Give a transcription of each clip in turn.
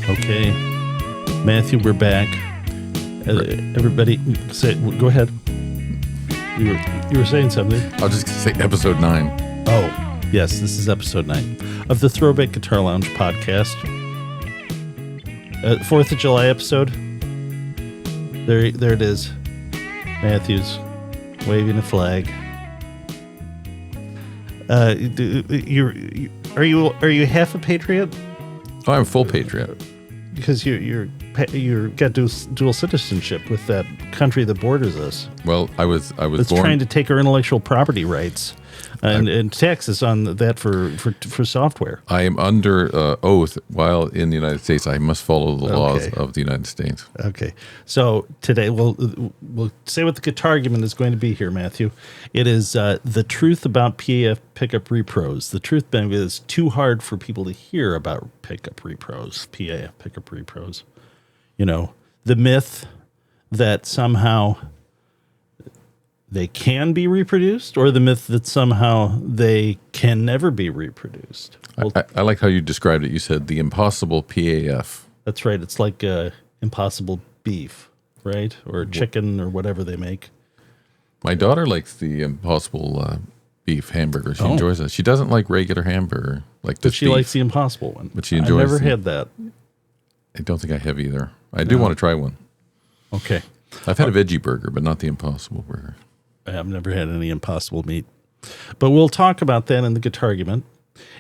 Okay, Matthew, we're back. Everybody, go ahead. You were saying something. I'll just say episode 9. Oh, yes, this is episode 9 of the ThroBak Guitar Lounge Podcast. 4th of July episode. There it is. Matthew's waving a flag. Are you half a patriot? Oh, I'm a full patriot. Because you're got dual citizenship with that country that borders us. Well, I was born trying to take our intellectual property rights and taxes on that for software. I am under oath while in the United States. I must follow the laws of the United States. Okay. So today we'll say what the Guitargument is going to be here, Matthew. It is the truth about P.A.F. pickup repros. The truth being is too hard for people to hear about pickup repros, P.A.F. pickup repros. You know, the myth that somehow they can be reproduced, or the myth that somehow they can never be reproduced. Well, I like how you described it. You said the impossible P.A.F. That's right. It's like impossible beef, right? Or chicken or whatever they make. My daughter likes the impossible beef hamburger. She enjoys it. She doesn't like regular hamburger. But she likes the impossible one. But she enjoys I've never had that. I don't think I have either. I do want to try one. Okay. I've had a veggie burger, but not the impossible burger. I've never had any impossible meat. But we'll talk about that in the Guitargument.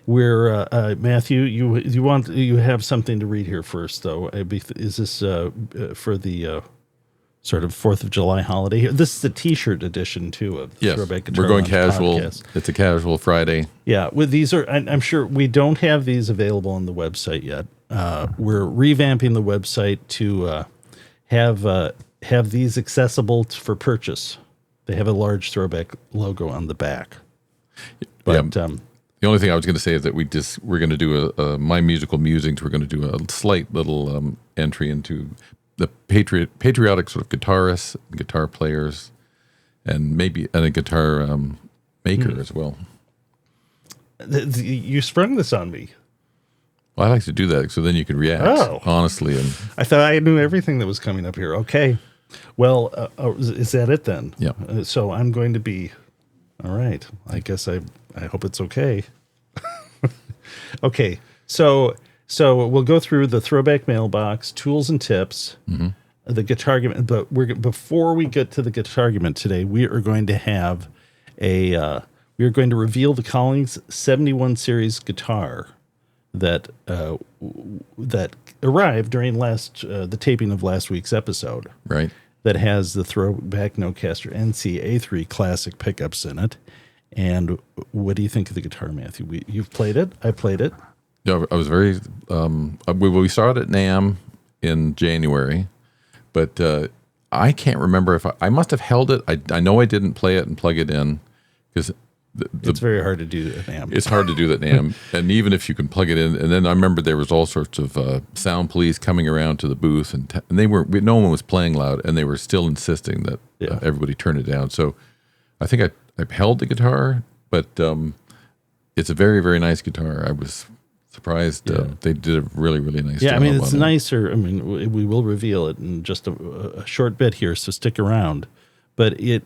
Where Matthew, you have something to read here first, though. Is this for the sort of 4th of July holiday? This is the T-shirt edition too of the ThroBak Guitar we're going Lounge casual. Podcast. It's a casual Friday. Yeah, with these I'm sure we don't have these available on the website yet. We're revamping the website to have these accessible for purchase. They have a large ThroBak logo on the back. But the only thing I was going to say is that we're going to do a My Musical Musings. We're going to do a slight little entry into the patriotic sort of guitarists, guitar players, and maybe a guitar maker as well. You sprung this on me. Well, I like to do that so then you can react honestly. And I thought I knew everything that was coming up here. Okay. Well, is that it then? Yeah. So I'm going to be, all right. I guess I hope it's okay. Okay. So we'll go through the ThroBak Mailbox, tools and tips, the Guitargument. But before we get to the Guitargument today, we are going to have we are going to reveal the Collings 71 series guitar that arrived during the taping of last week's episode. Right. That has the ThroBak Nocaster A3 Classic pickups in it. And what do you think of the guitar, Matthew? You've played it. I played it. Yeah, I was very. We saw it at NAMM in January, but I can't remember if I must have held it. I know I didn't play it and plug it in because it's very hard to do at NAMM. It's hard to do that NAMM, and even if you can plug it in, and then I remember there was all sorts of sound police coming around to the booth, and they were no one was playing loud, and they were still insisting that everybody turn it down. So I think I held the guitar, but it's a very, very nice guitar. I was surprised they did a really, really nice job. Yeah, I mean, it's nicer. I mean, we will reveal it in just a short bit here, so stick around. But it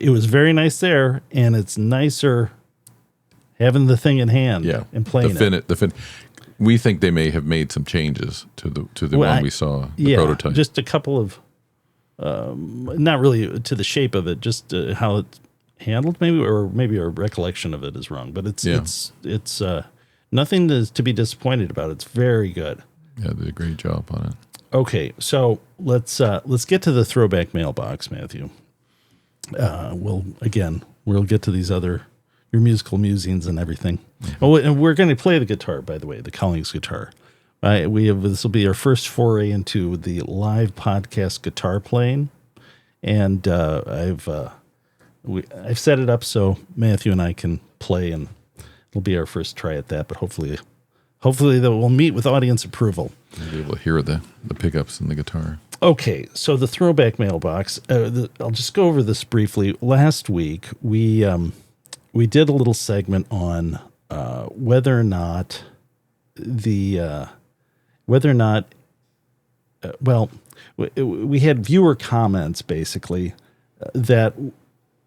was very nice there, and it's nicer having the thing in hand and playing it. We think they may have made some changes to the one we saw, the prototype. Just a couple of, not really to the shape of it, just how it's handled, maybe our recollection of it is wrong. But it's nothing to be disappointed about. It's very good. Yeah, they did a great job on it. Okay, so let's get to the ThroBak Mailbox, Matthew. We'll get to these your musical musings and everything. Oh, and we're going to play the guitar, by the way, the Collings guitar. This will be our first foray into the live podcast guitar playing, and I've set it up so Matthew and I can play, and it'll be our first try at that. But hopefully that we'll meet with audience approval. You'll be able to hear the pickups and the guitar. Okay, so the ThroBak Mailbox. I'll just go over this briefly. Last week we did a little segment on whether or not the whether or not, we had viewer comments basically that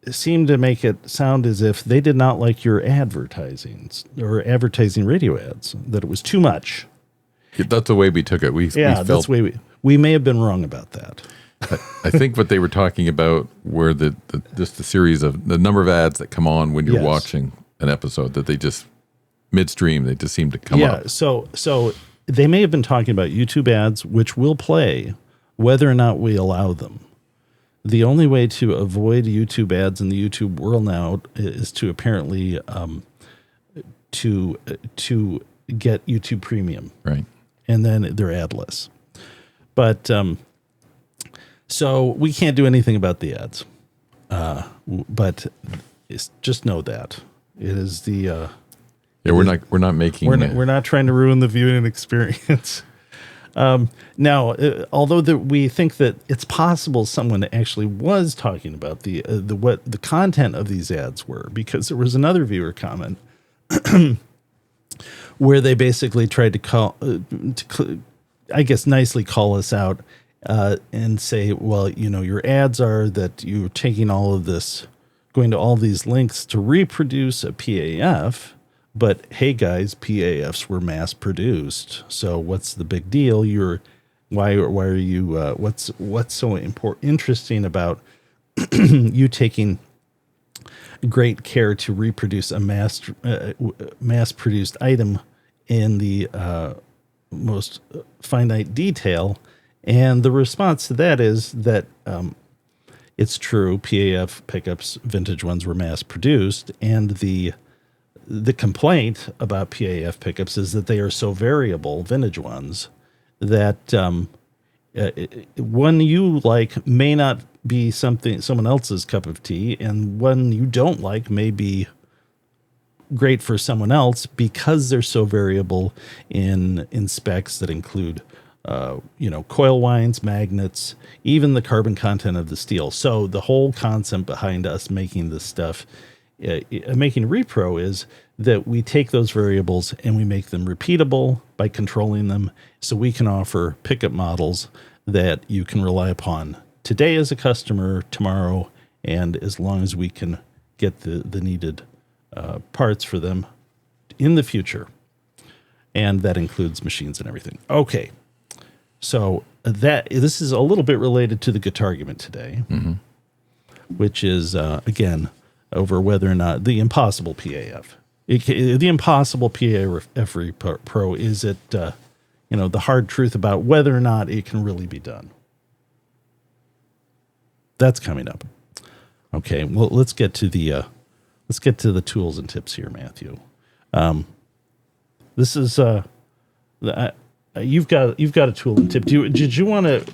seemed to make it sound as if they did not like your advertising radio ads, that it was too much. That's the way we took it. We felt, that's the way we may have been wrong about that. I think what they were talking about were just the series of the number of ads that come on when you're watching an episode, that they just midstream, they just seem to come up. So they may have been talking about YouTube ads, which will play whether or not we allow them. The only way to avoid YouTube ads in the YouTube world now is to apparently to get YouTube Premium, right? And then they're adless. But so we can't do anything about the ads. But just know that it is the we're not making we're not trying to ruin the viewing experience. Now, although we think that it's possible someone actually was talking about what the content of these ads were, because there was another viewer comment where they basically tried to call, I guess, nicely call us out and say, well, your ads are that you're taking all of this, going to all these links to reproduce a P.A.F. But hey, guys, P.A.Fs were mass produced. So what's the big deal? Why are you? What's so interesting about you taking great care to reproduce a mass produced item in the most finite detail? And the response to that is that it's true. P.A.F. pickups, vintage ones, were mass produced, and the complaint about P.A.F. pickups is that they are so variable, vintage ones, that one you like may not be someone else's cup of tea, and one you don't like may be great for someone else because they're so variable in specs that include coil winds, magnets, even the carbon content of the steel. So the whole concept behind us making this stuff, making repro, is that we take those variables and we make them repeatable by controlling them, so we can offer pickup models that you can rely upon today as a customer, tomorrow, and as long as we can get the needed parts for them in the future. And that includes machines and everything. Okay. So this is a little bit related to the Guitargument today, which is, again, over whether or not the impossible P.A.F. The impossible P.A.F. Pro is it, the hard truth about whether or not it can really be done. That's coming up. Okay, well, let's get to the tools and tips here, Matthew. This is you've got a tool and tip. Did you want to?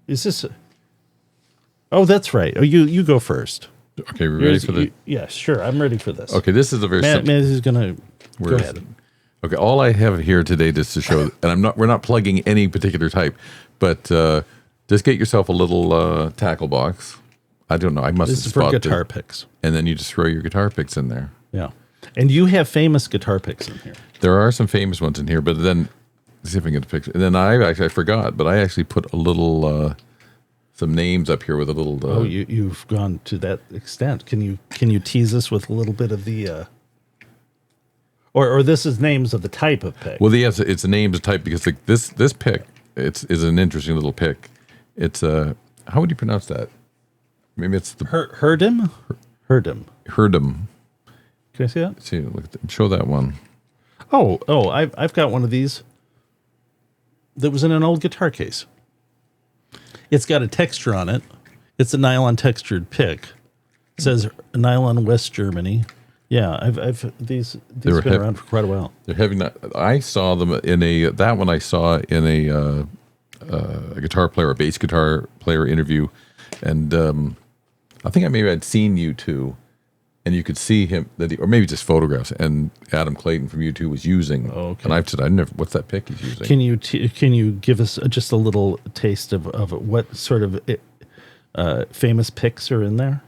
Is this? Oh, that's right. Oh, you go first. Okay, we're ready for the. Yeah, sure. I'm ready for this. Okay, this is a very. Matt is gonna go ahead. Okay, all I have here today just to show, and we're not plugging any particular type, but just get yourself a little tackle box. I don't know. I must. This is for guitar picks, and then you just throw your guitar picks in there. Yeah, and you have famous guitar picks in here. There are some famous ones in here, but then see if I can get a picture. And then I forgot, but I actually put a little. Some names up here with a little. You've gone to that extent. Can you tease us with a little bit of the, or this is names of the type of pick? Well, yes, it's a names of type because this pick is an interesting little pick. It's how would you pronounce that? Maybe it's the Herdem. Herdem. Can I see that? See, look, show that one. Oh, I've got one of these. That was in an old guitar case. It's got a texture on it. It's a nylon textured pick. It says nylon West Germany. Yeah, I've these have been around for quite a while. They're heavy. I saw them in that one I saw in a guitar player, a bass guitar player interview, and I think I'd seen U2, and you could see him or maybe just photographs. And Adam Clayton from U2 was using. Oh, okay. And I've said, what's that pick he's using? Can you give us just a little taste of what sort of famous picks are in there?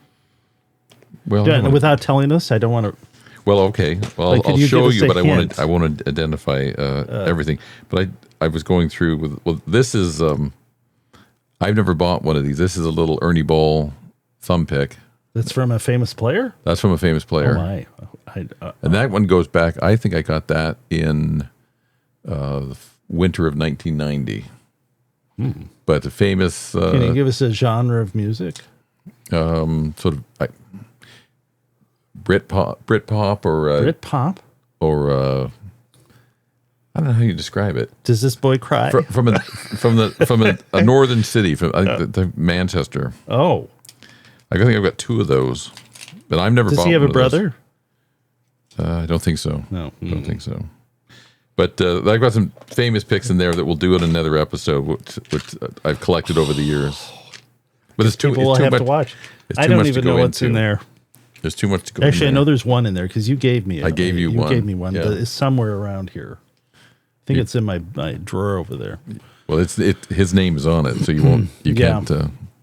Well, without telling us, I don't want to. Well, okay. Well, Like, I'll could you show give us you, a but hint? I want to identify everything. But I was going through with, well, this is, I've never bought one of these. This is a little Ernie Ball thumb pick. That's from a famous player? That's from a famous player. Oh, my. And that one goes back, I think I got that in the winter of 1990. But the famous... Can you give us a genre of music? sort of Britpop or... Britpop? Or... I don't know how you describe it. Does this boy cry? From a northern city, from I think the Manchester. Oh. I think I've got two of those, but I've never. Does he have a brother? I don't think so. No, I don't think so. But I've got some famous picks in there that we'll do in another episode, which I've collected over the years. But it's too. People will have to watch. I don't even know what's in there. There's too much to go. Actually, I know there's one in there because you gave me. I gave you one. You gave me one. Yeah. But it's somewhere around here. I think it's in my drawer over there. Well, his name is on it, so you can't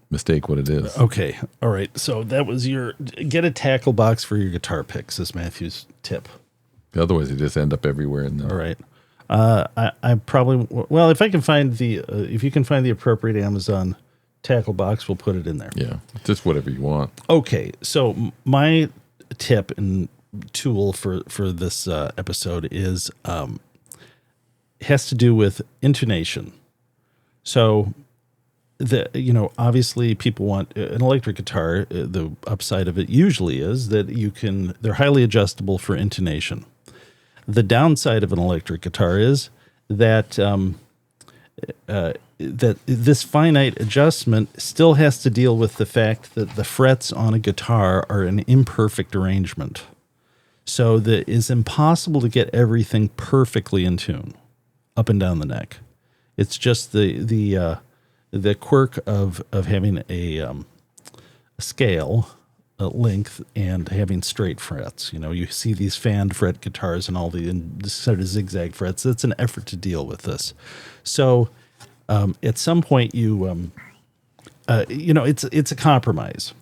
mistake what it is. Okay. All right. So that was get a tackle box for your guitar picks is Matthew's tip. Otherwise, they just end up everywhere. All right. I probably, well, if you can find the appropriate Amazon tackle box, we'll put it in there. Yeah. Just whatever you want. Okay. So my tip and tool for this episode is, has to do with intonation. So obviously people want an electric guitar. The upside of it usually is that they're highly adjustable for intonation. The downside of an electric guitar is that that this finite adjustment still has to deal with the fact that the frets on a guitar are an imperfect arrangement. So that it's impossible to get everything perfectly in tune up and down the neck. It's just the quirk of having a scale, a length, and having straight frets. You see these fanned fret guitars and all the sort of zigzag frets. It's an effort to deal with this. So at some point it's a compromise.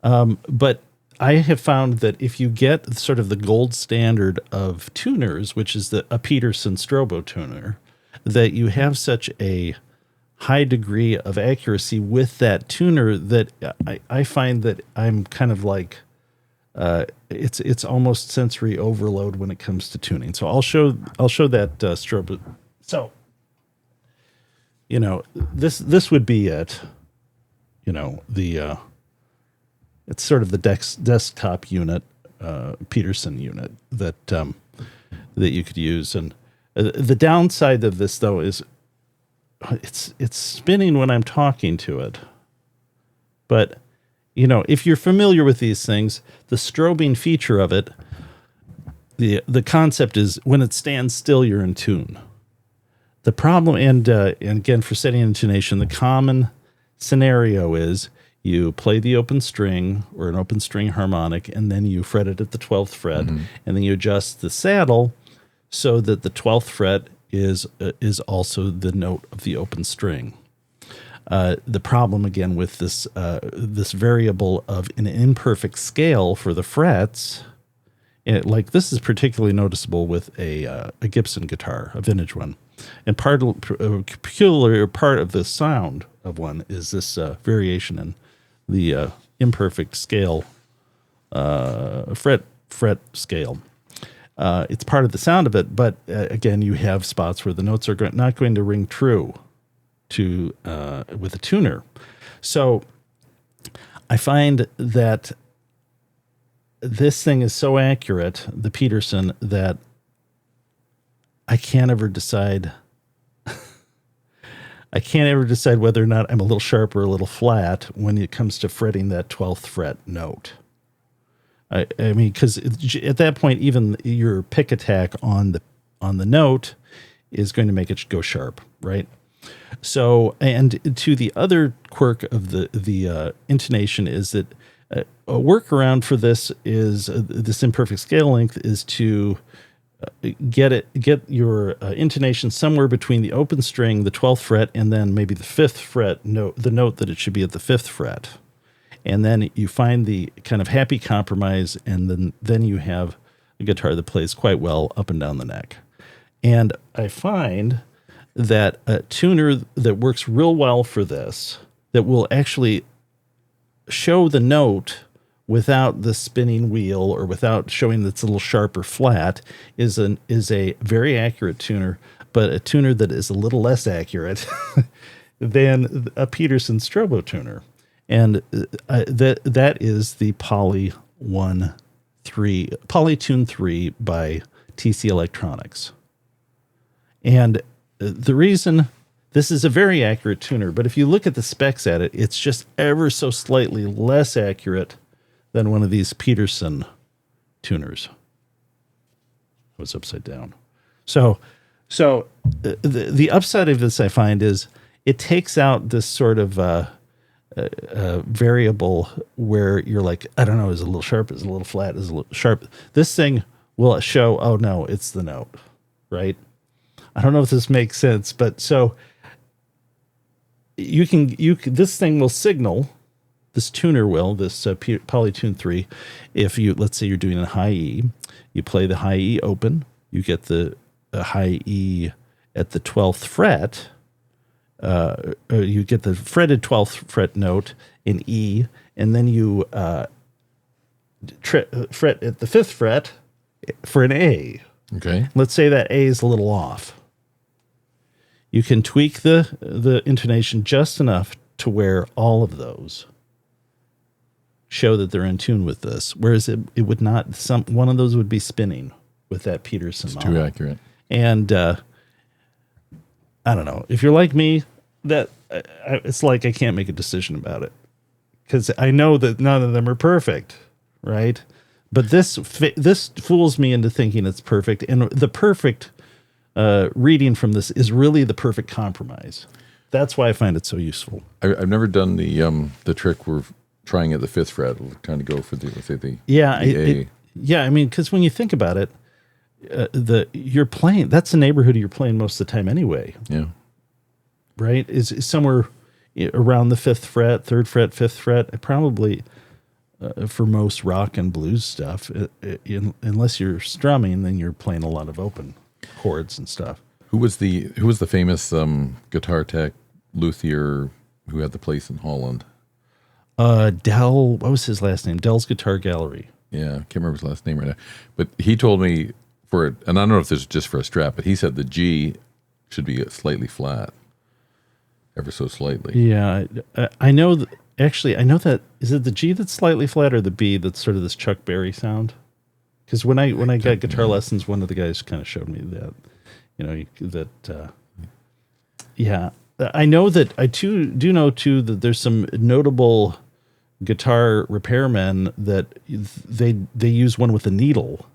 But I have found that if you get sort of the gold standard of tuners, which is a Peterson Strobo tuner, that you have such a high degree of accuracy with that tuner that I find that I'm kind of like, it's almost sensory overload when it comes to tuning. So I'll show that Strobo. So, this would be it. It's sort of the desktop unit, Peterson unit that you could use. And the downside of this, though, is it's spinning when I'm talking to it. But, if you're familiar with these things, the strobing feature of it, the concept is when it stands still, you're in tune. The problem, and again, for setting intonation, the common scenario is you play the open string or an open string harmonic, and then you fret it at the 12th fret, and then you adjust the saddle so that the 12th fret is also the note of the open string. The problem, again, with this variable of an imperfect scale for the frets, this is particularly noticeable with a Gibson guitar, a vintage one. And a peculiar part of the sound of one is this variation in the imperfect scale, fret scale. It's part of the sound of it, but again, you have spots where the notes are not going to ring true to with a tuner. So I find that this thing is so accurate, the Peterson, that I can't ever decide. I can't ever decide whether or not I'm a little sharp or a little flat when it comes to fretting that 12th fret note. I mean, because at that point, even your pick attack on the note is going to make it go sharp, right? So, and to the other quirk of the intonation is that a workaround for this is this imperfect scale length is to get your intonation somewhere between the open string, the 12th fret, and then maybe the 5th fret note, the note that it should be at the 5th fret. And then you find the kind of happy compromise, and then you have a guitar that plays quite well up and down the neck. And I find that a tuner that works real well for this, that will actually show the note without the spinning wheel or without showing that it's a little sharp or flat, is a very accurate tuner, but a tuner that is a little less accurate than a Peterson Strobo tuner. And that is the Polytune 3 by TC Electronics. And the reason, this is a very accurate tuner, but if you look at the specs at it, it's just ever so slightly less accurate than one of these Peterson tuners. I was upside down. So the upside of this, I find, is it takes out this sort of variable where you're like, I don't know, is it a little sharp, is it a little flat, is it a little sharp? This thing will show, oh no, it's the note, right? I don't know if this makes sense, but so you can this thing will signal, this tuner will, this Polytune 3, if you, let's say you're doing a high E, you play the high E open, you get the high E at the 12th fret, you get the fretted 12th fret note in E, and then you fret at the 5th fret for an A. Okay. Let's say that A is a little off. You can tweak the intonation just enough to where all of those show that they're in tune with this, whereas it would not. One of those would be spinning with that Peterson model. Too accurate. And I don't know, if you're like me, that it's like I can't make a decision about it because I know that none of them are perfect, right? But this fools me into thinking it's perfect, and the perfect reading from this is really the perfect compromise. That's why I find it so useful. I've never done the trick we're trying at the 5th fret, trying to go for the A. I mean, because when you think about it, you're playing, that's the neighborhood you're playing most of the time anyway. Yeah. Right? Is somewhere around the 5th fret, 3rd fret, 5th fret. Probably for most rock and blues stuff, unless you're strumming, then you're playing a lot of open chords and stuff. Who was the famous guitar tech luthier who had the place in Holland? Dell. What was his last name? Dell's Guitar Gallery. Yeah, I can't remember his last name right now. But he told me and I don't know if this is just for a Strat, but he said the G should be slightly flat, ever so slightly. Yeah, I know. Actually, I know that. Is it the G that's slightly flat or the B that's sort of this Chuck Berry sound? Because when I got guitar lessons, one of the guys kind of showed me that. I know that I do know too that there's some notable guitar repairmen that they use one with a needle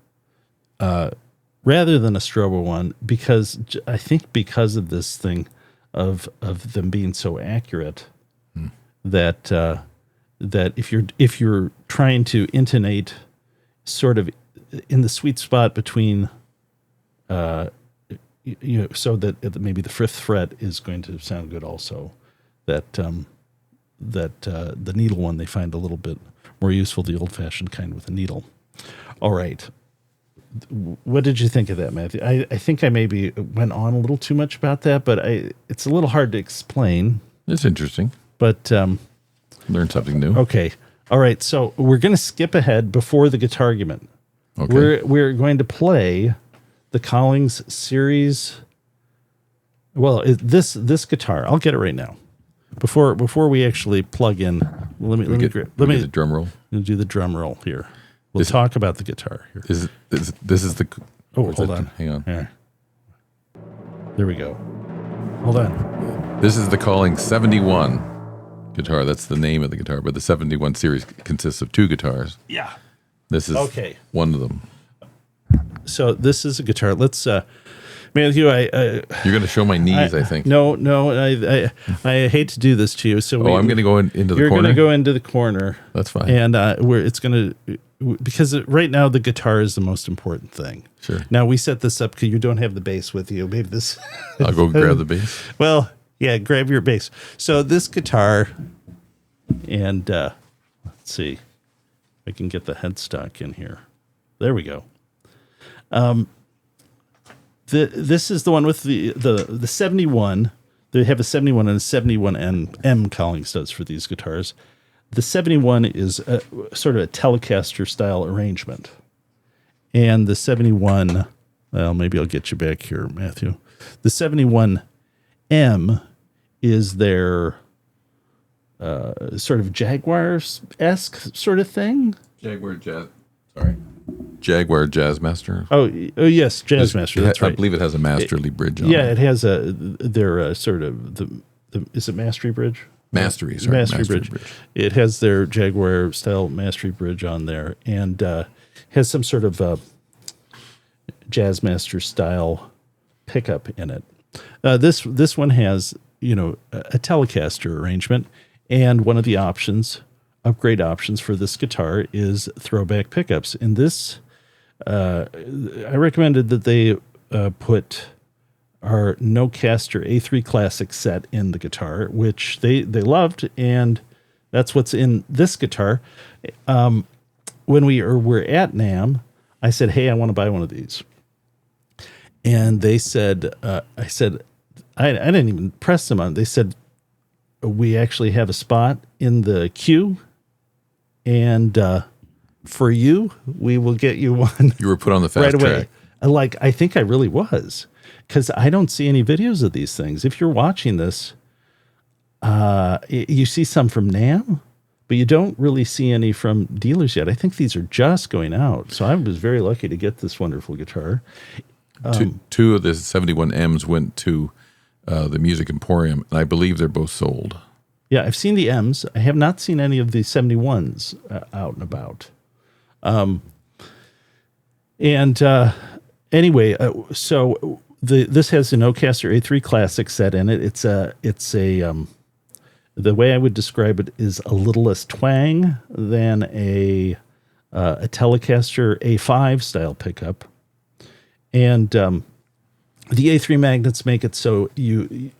rather than a Strobo one, because I think because of this thing of them being so accurate that if you're trying to intonate sort of in the sweet spot between so that maybe the 5th fret is going to sound good also, that the needle one they find a little bit more useful, the old-fashioned kind with a needle. All right. What did you think of that, Matthew? I think I maybe went on a little too much about that, but it's a little hard to explain. It's interesting. But learn something new. Okay. All right. So we're going to skip ahead before the Guitargument. Okay. We're going to play the Collings series. Well, this guitar, I'll get it right now. Before we actually plug in, let me get the drum roll. We'll do the drum roll here. We'll talk about the guitar here. This is the. Oh, hold on. Hang on. Here. There we go. Hold on. This is the Collings 71 guitar. That's the name of the guitar, but the 71 series consists of 2 guitars. Yeah. This is one of them. So this is a guitar. Let's, Matthew, you're going to show my knees, I think. No, I hate to do this to you. So I'm going to go into the corner. You're going to go into the corner. That's fine. And it's going to, because right now the guitar is the most important thing. Sure. Now we set this up because you don't have the bass with you. Maybe this. I'll go grab the bass. Well, yeah, grab your bass. So this guitar, and let's see if I can get the headstock in here. There we go. This is the one with the 71. They have a 71 and a 71M Collings does for these guitars. The 71 is sort of a Telecaster style arrangement. And the 71, well, maybe I'll get you back here, Matthew. The 71M is their sort of Jaguar-esque sort of thing. Jaguar Jazzmaster. Oh yes, Jazzmaster. That's right. I believe it has a Masterly bridge on it. Yeah, it has their sort of the is it Mastery bridge? Mastery, sorry. Mastery bridge. It has their Jaguar style Mastery bridge on there, and has some sort of Jazzmaster style pickup in it. This one has a Telecaster arrangement, and one of the upgrade options for this guitar is ThroBak pickups. And this, I recommended that they put our Nocaster A3 Classic set in the guitar, which they loved, and that's what's in this guitar. When we were at NAMM, I said, hey, I want to buy one of these. And they said, I didn't even press them on it. They said, we actually have a spot in the queue, and for you, we will get you one. You were put on the fast right track. Away. I think I really was, because I don't see any videos of these things. If you're watching this, you see some from NAMM, but you don't really see any from dealers yet. I think these are just going out. So I was very lucky to get this wonderful guitar. Two of the 71Ms went to the Music Emporium, and I believe they're both sold. Yeah, I've seen the M's. I have not seen any of the 71s out and about. Anyway, so this has a Nocaster A3 Classic set in it. It's a the way I would describe it is a little less twang than a Telecaster A5 style pickup, and the A3 magnets make it so it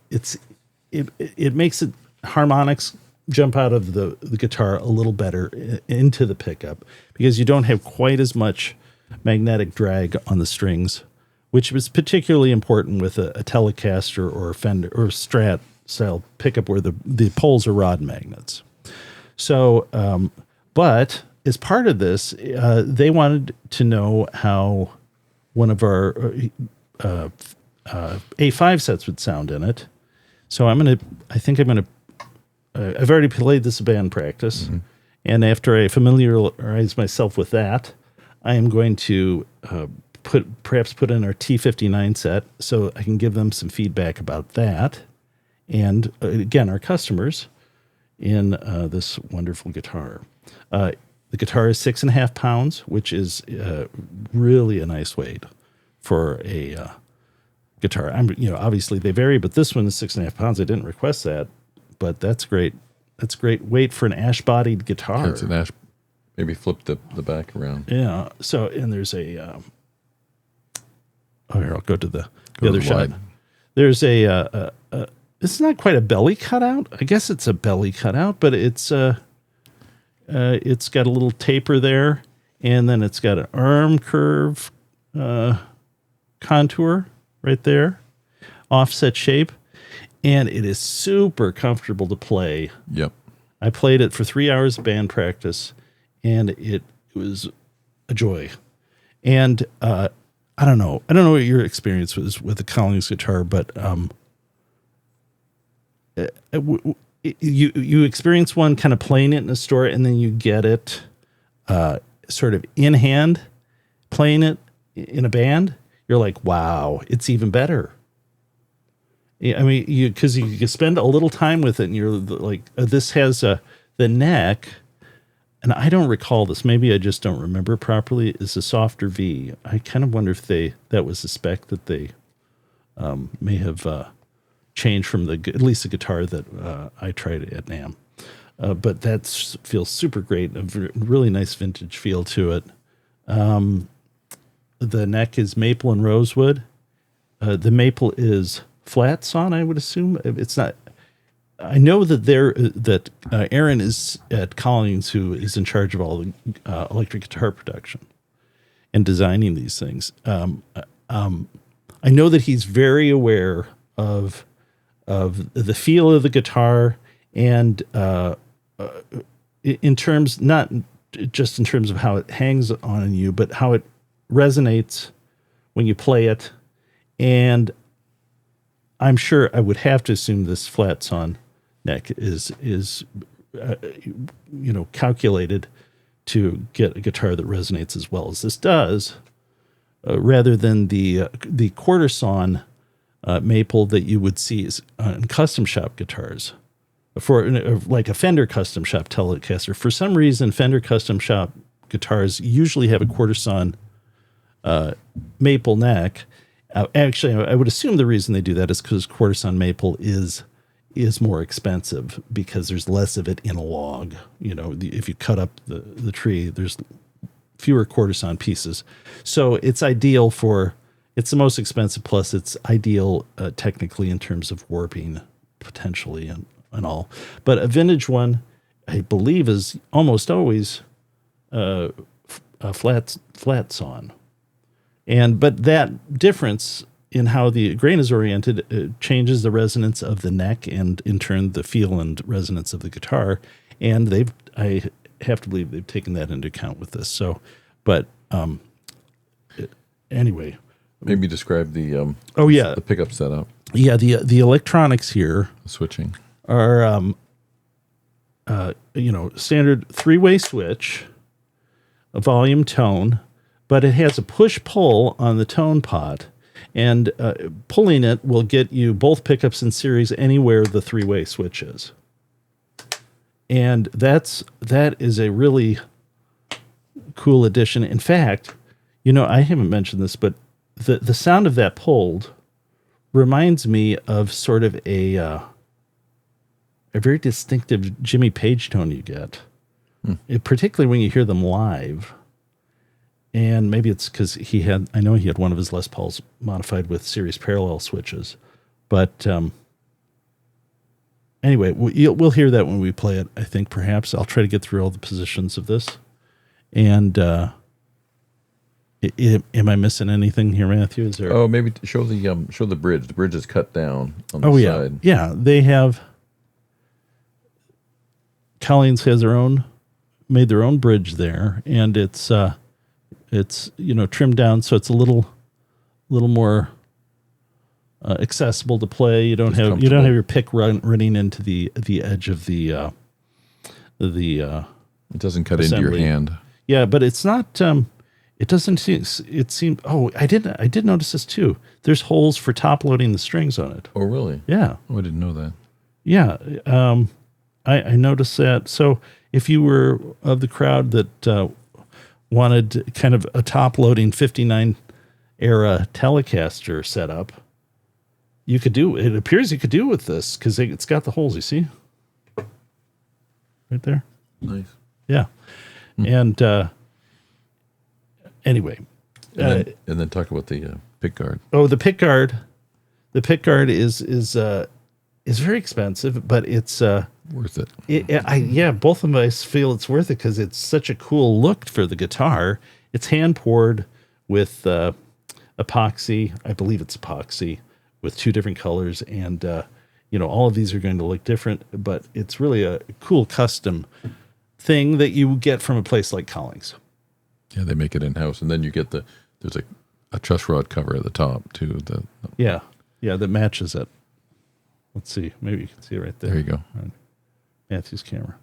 makes it harmonics jump out of the guitar a little better into the pickup, because you don't have quite as much magnetic drag on the strings, which was particularly important with a Telecaster or a Fender or Strat style pickup where the poles are rod magnets. So, but as part of this, they wanted to know how one of our A5 sets would sound in it. So I've already played this band practice. Mm-hmm. And after I familiarize myself with that, I am going to perhaps put in our T59 set so I can give them some feedback about that. And again, our customers in this wonderful guitar. The guitar is 6.5 pounds, which is really a nice weight for a guitar. Obviously they vary, but this one is 6.5 pounds. I didn't request that, but that's great. That's great weight for an ash-bodied guitar. Yeah, it's an ash. Maybe flip the back around. Yeah. So, and there's a. Here I'll go to the other side. There's a. It's not quite a belly cutout. I guess it's a belly cutout, but it's got a little taper there, and then it's got an arm curve contour right there, offset shape, and it is super comfortable to play. Yep. I played it for 3 hours of band practice, and it was a joy. And I don't know what your experience was with the Collings guitar, but you experience one kind of playing it in a store, and then you get it sort of in hand playing it in a band. You're like, wow, it's even better. I mean, because you spend a little time with it, and you're like, this has the neck, and I don't recall this. Maybe I just don't remember properly. Is a softer V. I kind of wonder if that was the spec that they may have changed from at least the guitar that I tried at NAMM. But that feels super great. A really nice vintage feel to it. The neck is maple and rosewood. The maple is flat sawn, I would assume. It's not. I know that Aaron is at Collings, who is in charge of all the electric guitar production, and designing these things. I know that he's very aware of the feel of the guitar, and in terms, not just in terms of how it hangs on you, but how it resonates when you play it. And I'm sure I would have to assume this flat sawn neck is calculated to get a guitar that resonates as well as this does, rather than the quarter sawn maple that you would see in custom shop guitars, for like a Fender custom shop Telecaster. For some reason, Fender custom shop guitars usually have a quarter sawn maple neck. Actually, I would assume the reason they do that is because quarter sawn maple is more expensive because there's less of it in a log. If you cut up the tree, there's fewer quarter sawn pieces. So it's ideal it's the most expensive, plus it's ideal technically in terms of warping potentially and all. But a vintage one, I believe, is almost always a flat sawn. But that difference in how the grain is oriented changes the resonance of the neck, and in turn the feel and resonance of the guitar. And I have to believe they've taken that into account with this. So, but anyway, maybe describe the the pickup setup. Yeah, the electronics here, switching, are standard 3-way switch, a volume tone, but it has a push-pull on the tone pot, and pulling it will get you both pickups in series anywhere the 3-way switch is. And that is a really cool addition. In fact, I haven't mentioned this, but the sound of that pulled reminds me of sort of a very distinctive Jimmy Page tone you get, particularly when you hear them live. And maybe it's because I know he had one of his Les Pauls modified with series parallel switches. But anyway, we'll hear that when we play it, I think, perhaps. I'll try to get through all the positions of this. And am I missing anything here, Matthew? Is there? Oh, maybe show the bridge. The bridge is cut down on the side. Yeah, they have... Collings has made their own bridge there, and it's trimmed down so it's a little more accessible to play. You don't have your pick running into the edge of the it doesn't cut assembly. into your hand. Yeah, but it's not. It doesn't seem. It seemed. Oh, I did notice this too. There's holes for top loading the strings on it. Oh, really? Yeah. Oh, I didn't know that. Yeah. I noticed that. So if you were of the crowd that wanted kind of a top-loading 59 era Telecaster setup, you could do. It appears you could do with this because it's got the holes. You see, right there. Nice. Yeah, and anyway, and then talk about the pick guard. Oh, the pick guard. The pick guard is very expensive, but it's worth it. Both of us feel it's worth it because it's such a cool look for the guitar. It's hand poured with epoxy. I believe it's epoxy with 2 different colors, and all of these are going to look different, but it's really a cool custom thing that you get from a place like Collings. Yeah, they make it in house, and then you get there's a truss rod cover at the top too. Yeah, that matches it. Let's see. Maybe you can see it right there. There you go. On Matthew's camera.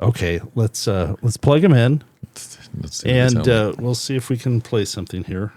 Okay, let's plug him in. Let's see and we'll see if we can play something here.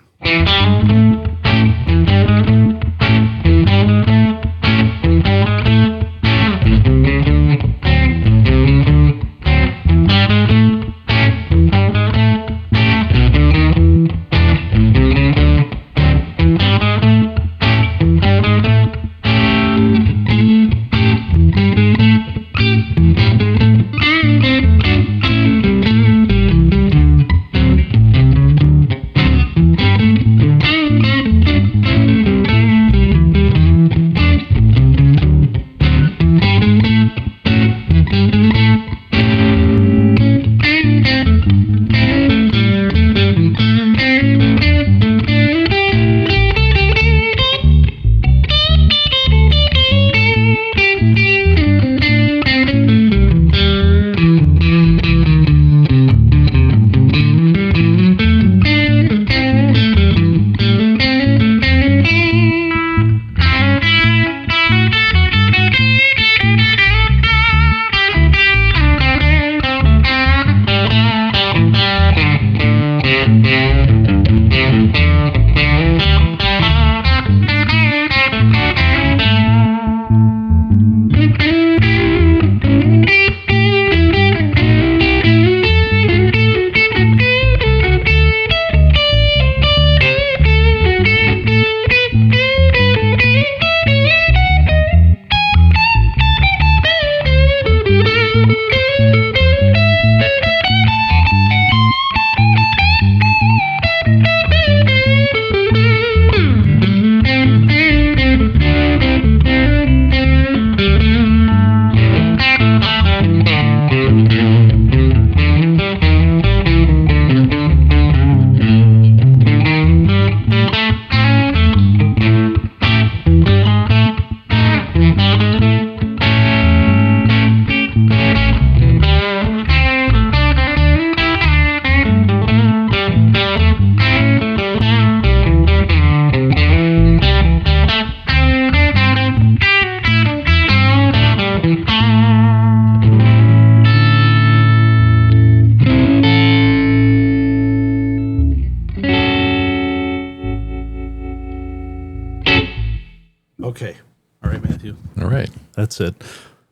Okay. All right, Matthew. All right. That's it.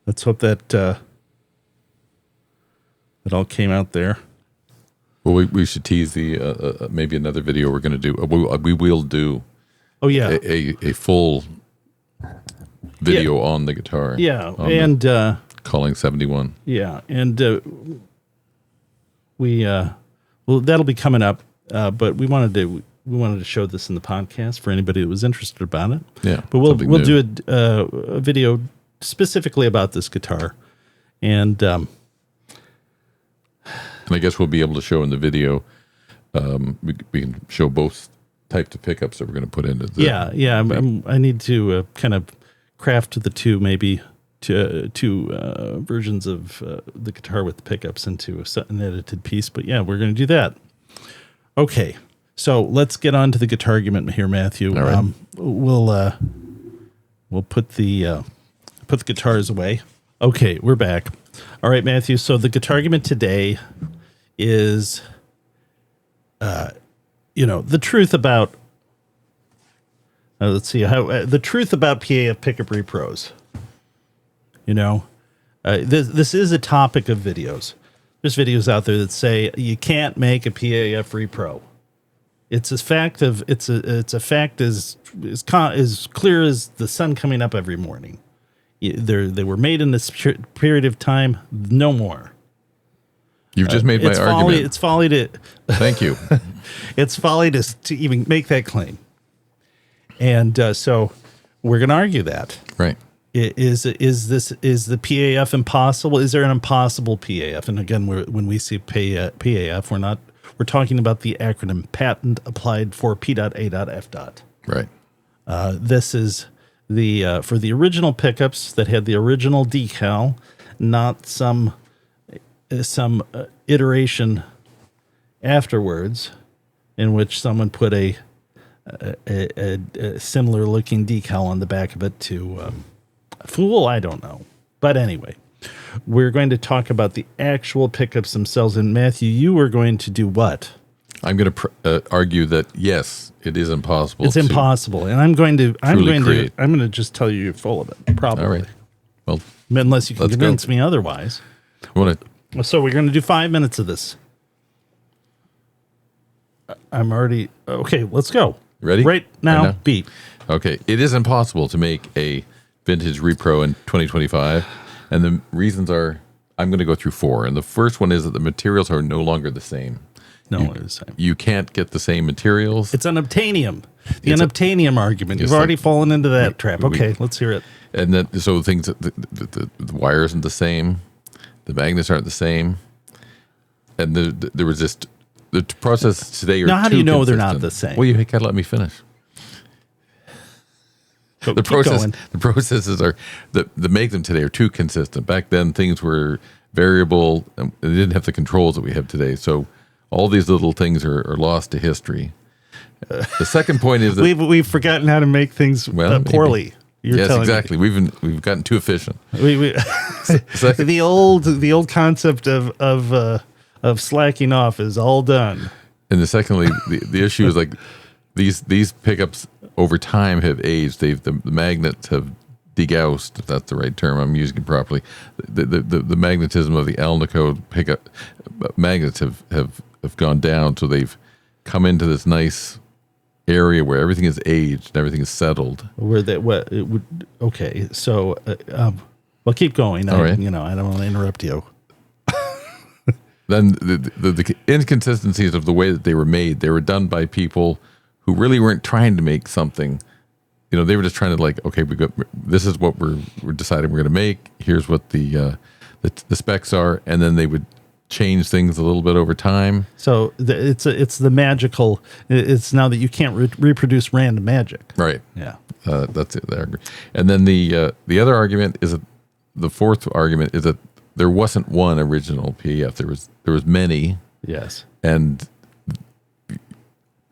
Let's hope that it all came out there. Well, we should tease the maybe another video we're going to do. We will do. Oh yeah, a full video on the guitar. Yeah, and Collings 71. Yeah, and well, that'll be coming up. But we wanted to show this in the podcast for anybody that was interested about it. Yeah, but we'll do a video specifically about this guitar, and I guess we'll be able to show in the video. We can show both types of pickups that we're going to put into. I need to kind of craft the two, maybe two versions of the guitar with the pickups into an edited piece. But yeah, we're going to do that. Okay, so let's get on to the Guitargument here, Matthew. All right. We'll put the guitars away. Okay, we're back. All right, Matthew. So the Guitargument today is, the truth about. Let's see how the truth about P.A.F pickup repros. This is a topic of videos. There's videos out there that say you can't make a P.A.F repro. It's a fact as clear as the sun coming up every morning. They were made in this period of time. No more. You've just made my argument. It's folly to. Thank you. It's folly to even make that claim. And so we're going to argue that. Right. Is the P.A.F impossible? Is there an impossible P.A.F? And again, when we say P.A.F, we're talking about the acronym Patent Applied for P.A.F. Right. This is the for the original pickups that had the original decal, not some iteration afterwards, in which someone put a similar looking decal on the back of it to fool. I don't know, but anyway, we're going to talk about the actual pickups themselves. And Matthew, you are going to do what? I'm going to argue that yes, it is impossible. It's impossible, and I'm going to just tell you you're full of it. Probably. All right. Well, unless you can convince me otherwise. So we're going to do 5 minutes of this. I'm already okay. Let's go. Ready? Right now. Beat. Okay. It is impossible to make a vintage repro in 2025, and the reasons are I'm going to go through 4. And the first one is that the materials are no longer the same. The same. You can't get the same materials. It's unobtainium. The unobtainium argument. You've already fallen into that trap. Okay, let's hear it. And then, so things, the wire isn't the same. The magnets aren't the same. And there was just, the process today are now, how do you know consistent. they're not the same? Well, you gotta let me finish. The processes are that make them today are too consistent. Back then, things were variable, and they didn't have the controls that we have today. So all these little things are lost to history. The second point is that we've forgotten how to make things poorly. Yes, exactly. We've gotten too efficient. The old concept of slacking off is all done. And secondly, the issue is like these pickups over time have aged. The magnets have degaussed, if that's the right term. I'm using it properly. The magnetism of the Alnico pickup magnets have gone down, so they've come into this nice area where everything is aged and everything is settled. Okay, so well, keep going. All right. I don't want to interrupt you. Then the inconsistencies of the way that they were made, they were done by people who really weren't trying to make something. They were just trying to okay, this is what we're deciding we're going to make. Here's what the specs are, and then they would change things a little bit over time. So it's the magical. It's now that you can't reproduce random magic. Right. Yeah. That's it. And then the other argument is that the fourth argument is that there wasn't one original P.A.F. There was many. Yes. And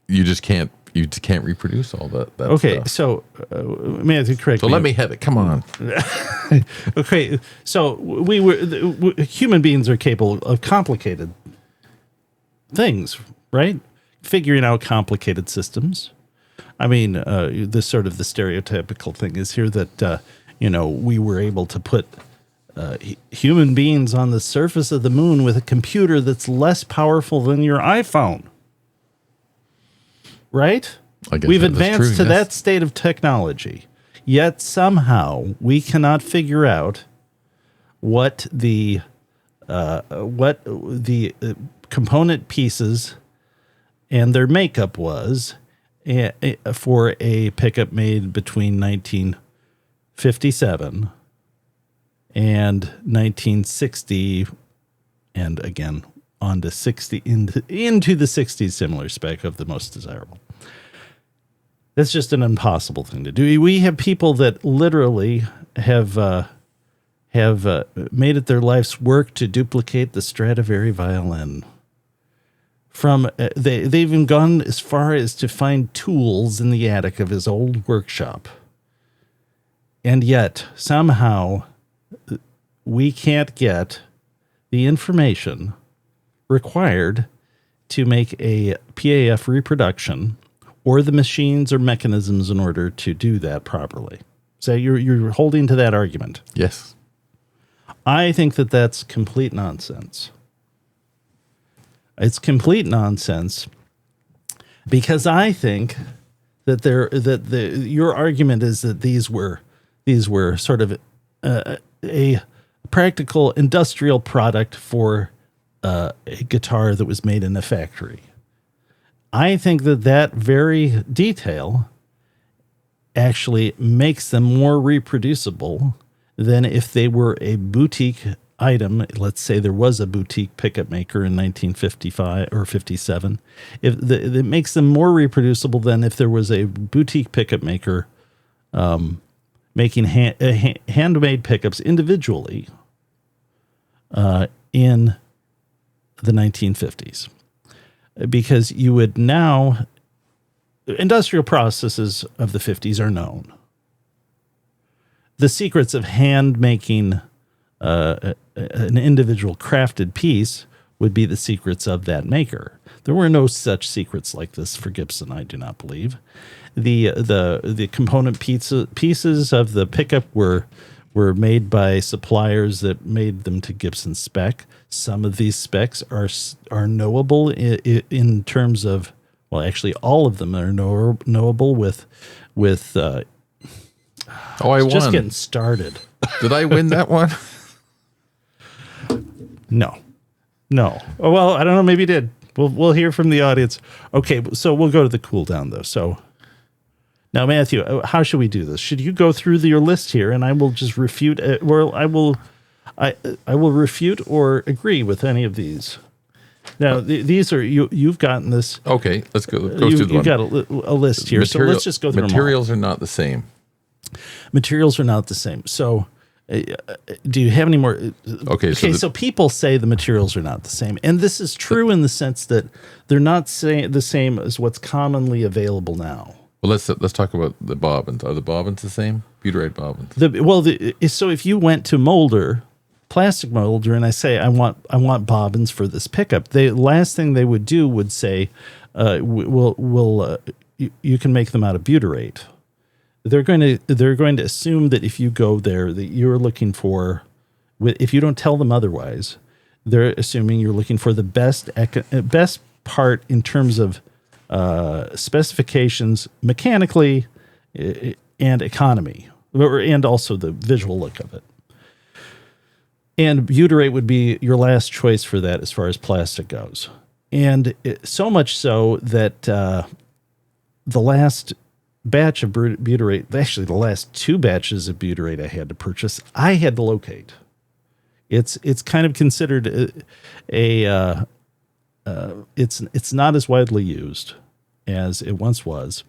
you just can't reproduce all that okay, stuff. So Matthew, correct me. So let me have it. Come on. Okay, so human beings are capable of complicated things, right? Figuring out complicated systems. I mean, the sort of the stereotypical thing is here that, we were able to put human beings on the surface of the moon with a computer that's less powerful than your iPhone. Right? I guess We've that's advanced true, to that state of technology, yet somehow we cannot figure out what the component pieces and their makeup was for a pickup made between 1957 and 1960, and again on to 60 into the 60s, similar spec of the most desirable. That's just an impossible thing to do. We have people that literally have made it their life's work to duplicate the Stradivari violin. They've even gone as far as to find tools in the attic of his old workshop. And yet, somehow, we can't get the information required to make a P.A.F. reproduction or the machines or mechanisms in order to do that properly. So you're holding to that argument. Yes. I think that that's complete nonsense. It's complete nonsense because I think that your argument is that these were sort of a practical industrial product for a guitar that was made in a factory. I think that very detail actually makes them more reproducible than if they were a boutique item. Let's say there was a boutique pickup maker in 1955 or 57. It makes them more reproducible than if there was a boutique pickup maker making handmade pickups individually in the 1950s. Because you would now, industrial processes of the 50s are known. The secrets of hand making an individual crafted piece would be the secrets of that maker. There were no such secrets like this for Gibson, I do not believe. The component pieces of the pickup were made by suppliers that made them to Gibson spec. Some of these specs are knowable in terms of, well, actually all of them are knowable with I won. Just getting started. Did I win that one? No. Oh, well, I don't know. Maybe you did. We'll hear from the audience. Okay, so we'll go to the cool down though. So now, Matthew, how should we do this? Should you go through your list here, and I will just refute? I will refute or agree with any of these. Now, these are you've gotten this. Okay, let's go through the one. You've got a list here, so let's just go through them all. Materials are not the same. Materials are not the same. So, do you have any more? Okay. So people say the materials are not the same, and this is true in the sense that they're not the same as what's commonly available now. Well, let's talk about the bobbins. Are the bobbins the same? Butyrate bobbins. So if you went to Molder, plastic Molder, and I say I want bobbins for this pickup, the last thing they would do would say, you can make them out of butyrate. They're going to assume that if you go there that you're looking for, if you don't tell them otherwise, they're assuming you're looking for the best part in terms of specifications mechanically and economy, and also the visual look of it. And butyrate would be your last choice for that as far as plastic goes. And so much so that the last batch of butyrate, actually the last two batches of butyrate I had to purchase, I had to locate. It's kind of considered it's not as widely used as it once was.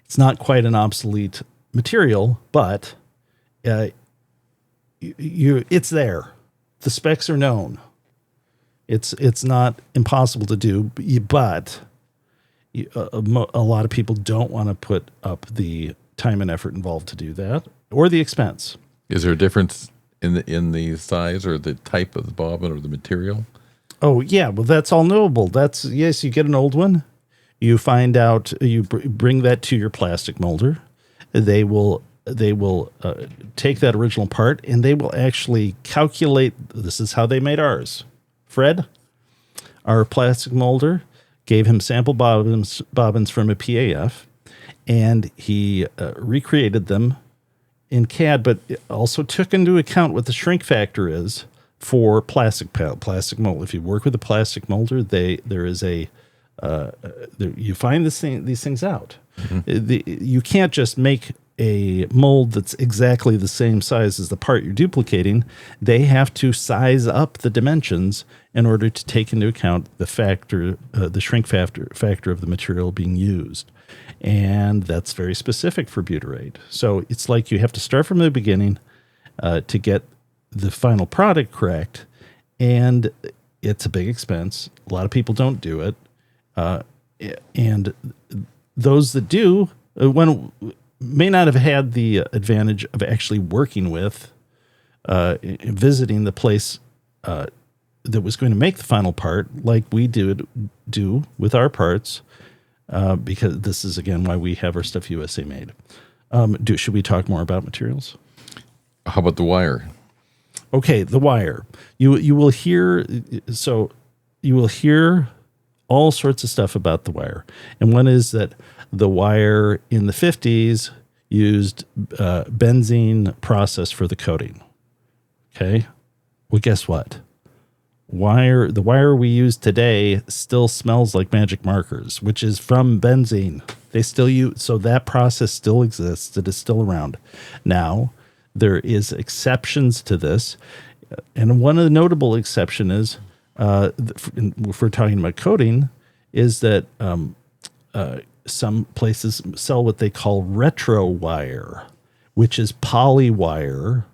It's not quite an obsolete material, but it's there. The specs are known. It's not impossible to do, but a lot of people don't want to put up the time and effort involved to do that, or the expense. Is there a difference in the size or the type of the bobbin or the material? Oh, yeah. Well, that's all knowable. Yes, you get an old one. You find out, you bring that to your plastic molder. They will take that original part, and they will actually calculate. This is how they made ours. Fred, our plastic molder, gave him sample bobbins from a P.A.F, and he recreated them in CAD, but also took into account what the shrink factor is for plastic mold. If you work with a plastic molder, there is a you find these things out. Mm-hmm. You can't just make a mold that's exactly the same size as the part you're duplicating. They have to size up the dimensions in order to take into account the factor, the shrink factor of the material being used. And that's very specific for butyrate. So it's like you have to start from the beginning to get the final product correct. And it's a big expense. A lot of people don't do it. And those that do, may not have had the advantage of actually working with, visiting the place that was going to make the final part, like we do with our parts, because this is, again, why we have our stuff USA made. Should we talk more about materials? How about the wire? Okay, the wire. You will hear all sorts of stuff about the wire. And one is that the wire in the 50s used benzene process for the coating. Okay? Well, guess what? The wire we use today still smells like magic markers, which is from benzene. They still use, so that process still exists. It is still around. Now, there is exceptions to this. And one of the notable exception is, if we're talking about coating, is that some places sell what they call retro wire, which is poly wire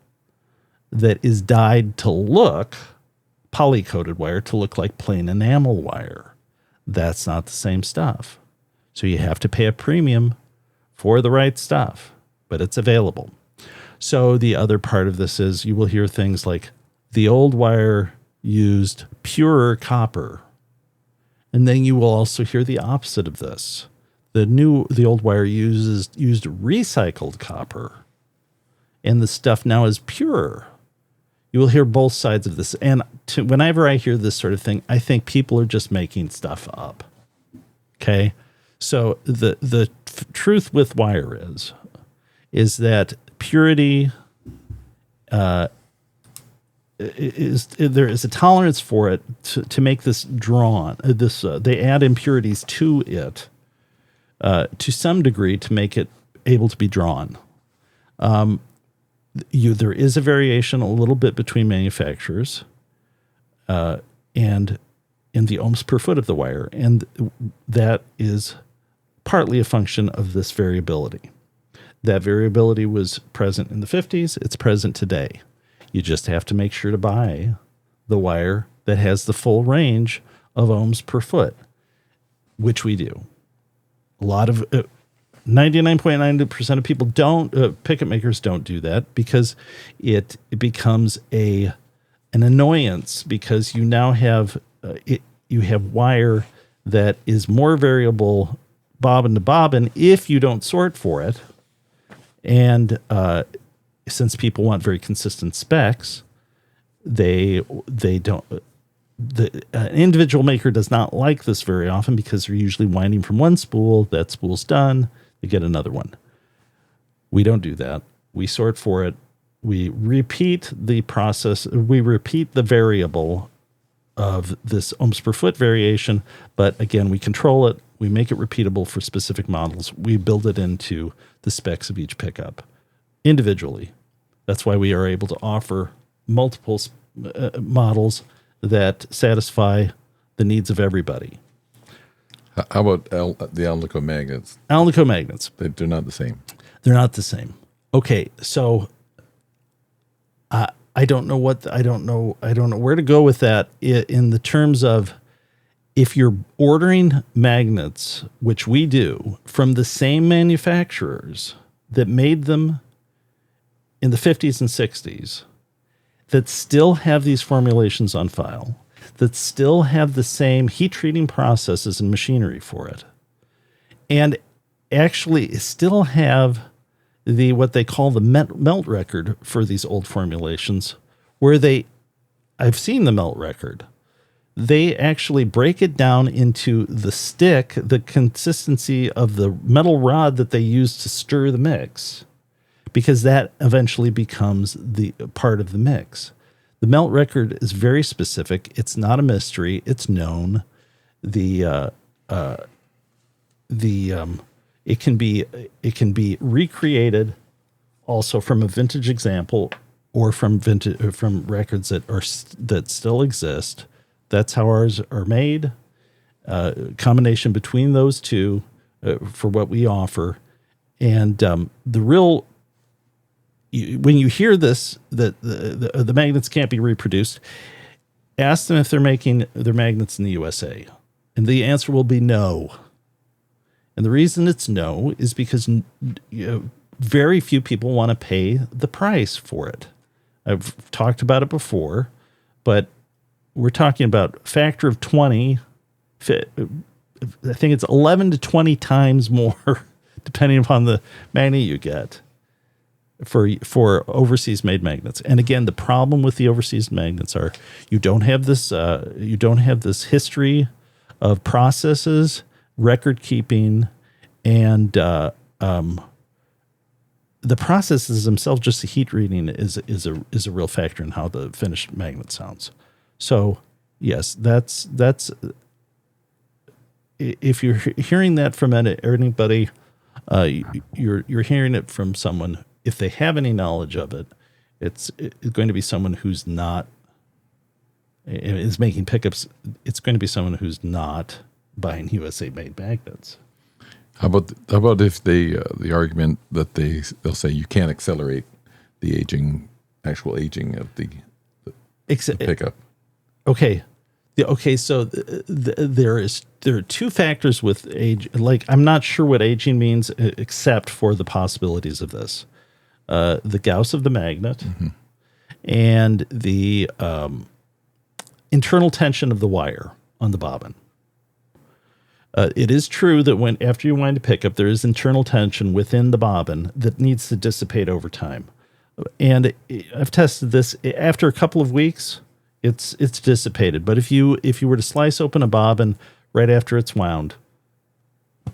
that is dyed to look, poly-coated wire to look like plain enamel wire. That's not the same stuff. So you have to pay a premium for the right stuff, but it's available. So the other part of this is you will hear things like the old wire used pure copper. And then you will also hear the opposite of this. The old wire used recycled copper, and the stuff now is pure. You will hear both sides of this. And whenever I hear this sort of thing, I think people are just making stuff up. Okay? So the truth with wire is that purity there is a tolerance for it to make this drawn. They add impurities to it to some degree to make it able to be drawn. There is a variation a little bit between manufacturers and in the ohms per foot of the wire, and that is partly a function of this variability. That variability was present in the 50s. It's present today. You just have to make sure to buy the wire that has the full range of ohms per foot, which we do. A lot of 99.9% of people don't, picket makers don't do that because it becomes an annoyance, because you now have you have wire that is more variable bobbin to bobbin if you don't sort for it. And since people want very consistent specs, they don't. The individual maker does not like this very often because they're usually winding from one spool. That spool's done. They get another one. We don't do that. We sort for it. We repeat the process. We repeat the variable of this ohms per foot variation. But again, we control it. We make it repeatable for specific models. We build it into the specs of each pickup individually. That's why we are able to offer multiple models that satisfy the needs of everybody. How about the Alnico magnets? Alnico magnets. They're not the same. They're not the same. Okay, so I don't know where to go with that in the terms of, if you're ordering magnets, which we do, from the same manufacturers that made them in the 50s and 60s, that still have these formulations on file, that still have the same heat treating processes and machinery for it, and actually still have what they call the melt record for these old formulations, where I've seen the melt record. They actually break it down into the stick, the consistency of the metal rod that they use to stir the mix, because that eventually becomes the part of the mix. The melt record is very specific. It's not a mystery. It's known. It can be recreated also from a vintage example or from records that still exist. That's how ours are made. Combination between those two for what we offer. And when you hear this, that the magnets can't be reproduced, ask them if they're making their magnets in the USA. And the answer will be no. And the reason it's no is because very few people want to pay the price for it. I've talked about it before, but we're talking about a factor of 20. I think it's 11 to 20 times more, depending upon the magnet you get, for overseas made magnets. And again, the problem with the overseas magnets are you don't have this history of processes, record keeping, and the processes themselves, just the heat reading is a real factor in how the finished magnet sounds. So yes, that's if you're hearing that from anybody, you're hearing it from someone. If they have any knowledge of it, it's going to be someone who's not is making pickups. It's going to be someone who's not buying USA made magnets. How about if the argument that they'll say you can't accelerate the actual aging of the pickup? Okay. So there are two factors with age. Like, I'm not sure what aging means except for the possibilities of this. The Gauss of the magnet, mm-hmm. and the internal tension of the wire on the bobbin. It is true that after you wind a pickup, there is internal tension within the bobbin that needs to dissipate over time. And I've tested this. After a couple of weeks, it's dissipated. But if you were to slice open a bobbin right after it's wound,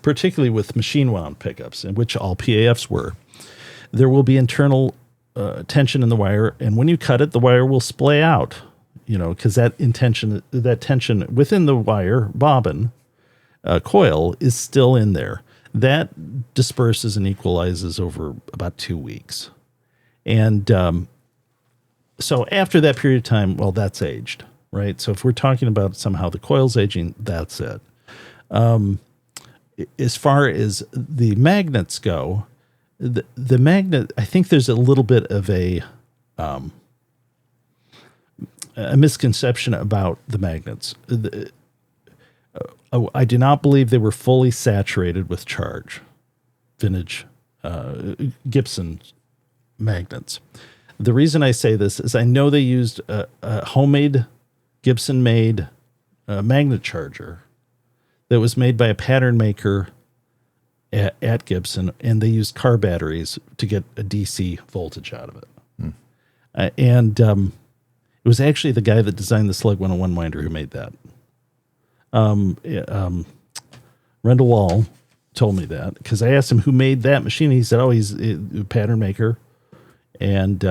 particularly with machine wound pickups, in which all P.A.Fs were, there will be internal tension in the wire, and when you cut it, the wire will splay out. Because that tension within the wire bobbin coil is still in there. That disperses and equalizes over about 2 weeks, and so after that period of time, well, that's aged, right? So if we're talking about somehow the coil's aging, that's it. As far as the magnets go, the magnet, I think there's a little bit of a misconception about the magnets. I do not believe they were fully saturated with charge. Vintage Gibson magnets. The reason I say this is I know they used a homemade Gibson-made magnet charger that was made by a pattern maker at Gibson, and they used car batteries to get a DC voltage out of it. And it was actually the guy that designed the Slug 101 winder who made that. Rendell Wall told me that, because I asked him who made that machine. He said, he's a pattern maker. And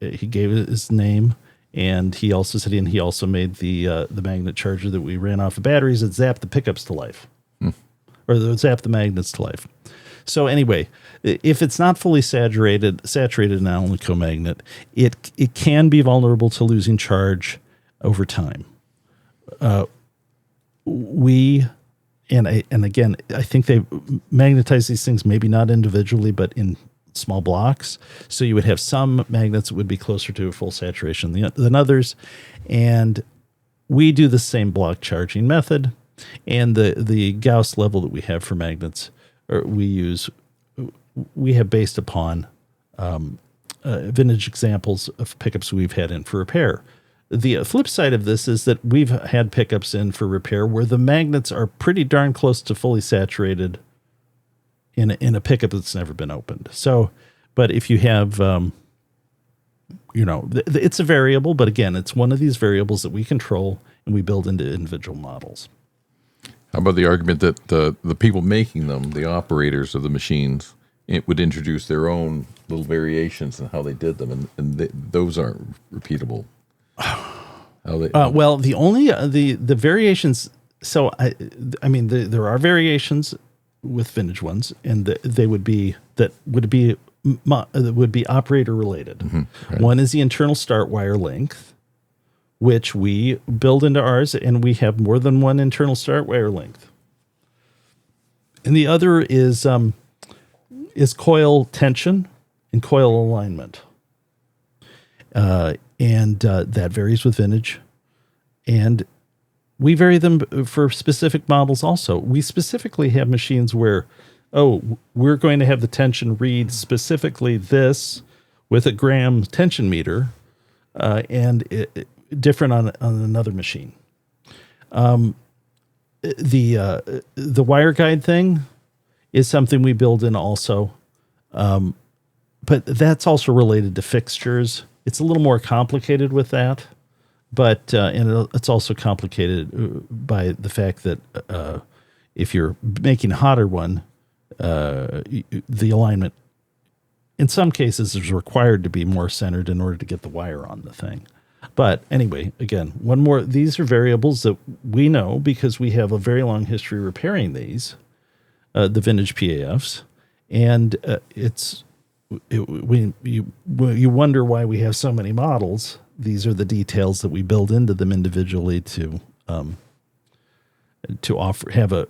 he gave it his name. And he also said he also made the magnet charger that we ran off of batteries that zapped the pickups to life. Or that zap the magnets to life. So anyway, if it's not fully saturated in Alnico magnet, it can be vulnerable to losing charge over time. Again, I think they magnetize these things, maybe not individually, but in small blocks. So you would have some magnets that would be closer to a full saturation than others. And we do the same block charging method. And the Gauss level that we have for magnets, we have based upon vintage examples of pickups we've had in for repair. The flip side of this is that we've had pickups in for repair where the magnets are pretty darn close to fully saturated in a pickup that's never been opened. So, but if you have, it's a variable, but again, it's one of these variables that we control and we build into individual models. How about the argument that the people making them, the operators of the machines, it would introduce their own little variations in how they did them, and those aren't repeatable. Well, the only the variations. So I mean, there are variations with vintage ones, and they would be operator related. Mm-hmm. Right. One is the internal start wire length, which we build into ours, and we have more than one internal start wire length. And the other is coil tension and coil alignment. And that varies with vintage. And we vary them for specific models also. We specifically have machines where, we're going to have the tension read specifically this with a gram tension meter, and different on another machine. The wire guide thing is something we build in also. But that's also related to fixtures. It's a little more complicated with that, but and it's also complicated by the fact that if you're making a hotter one, the alignment in some cases is required to be more centered in order to get the wire on the thing. But anyway, again, one more. These are variables that we know because we have a very long history repairing these, the vintage P.A.Fs, and you wonder why we have so many models. These are the details that we build into them individually to have a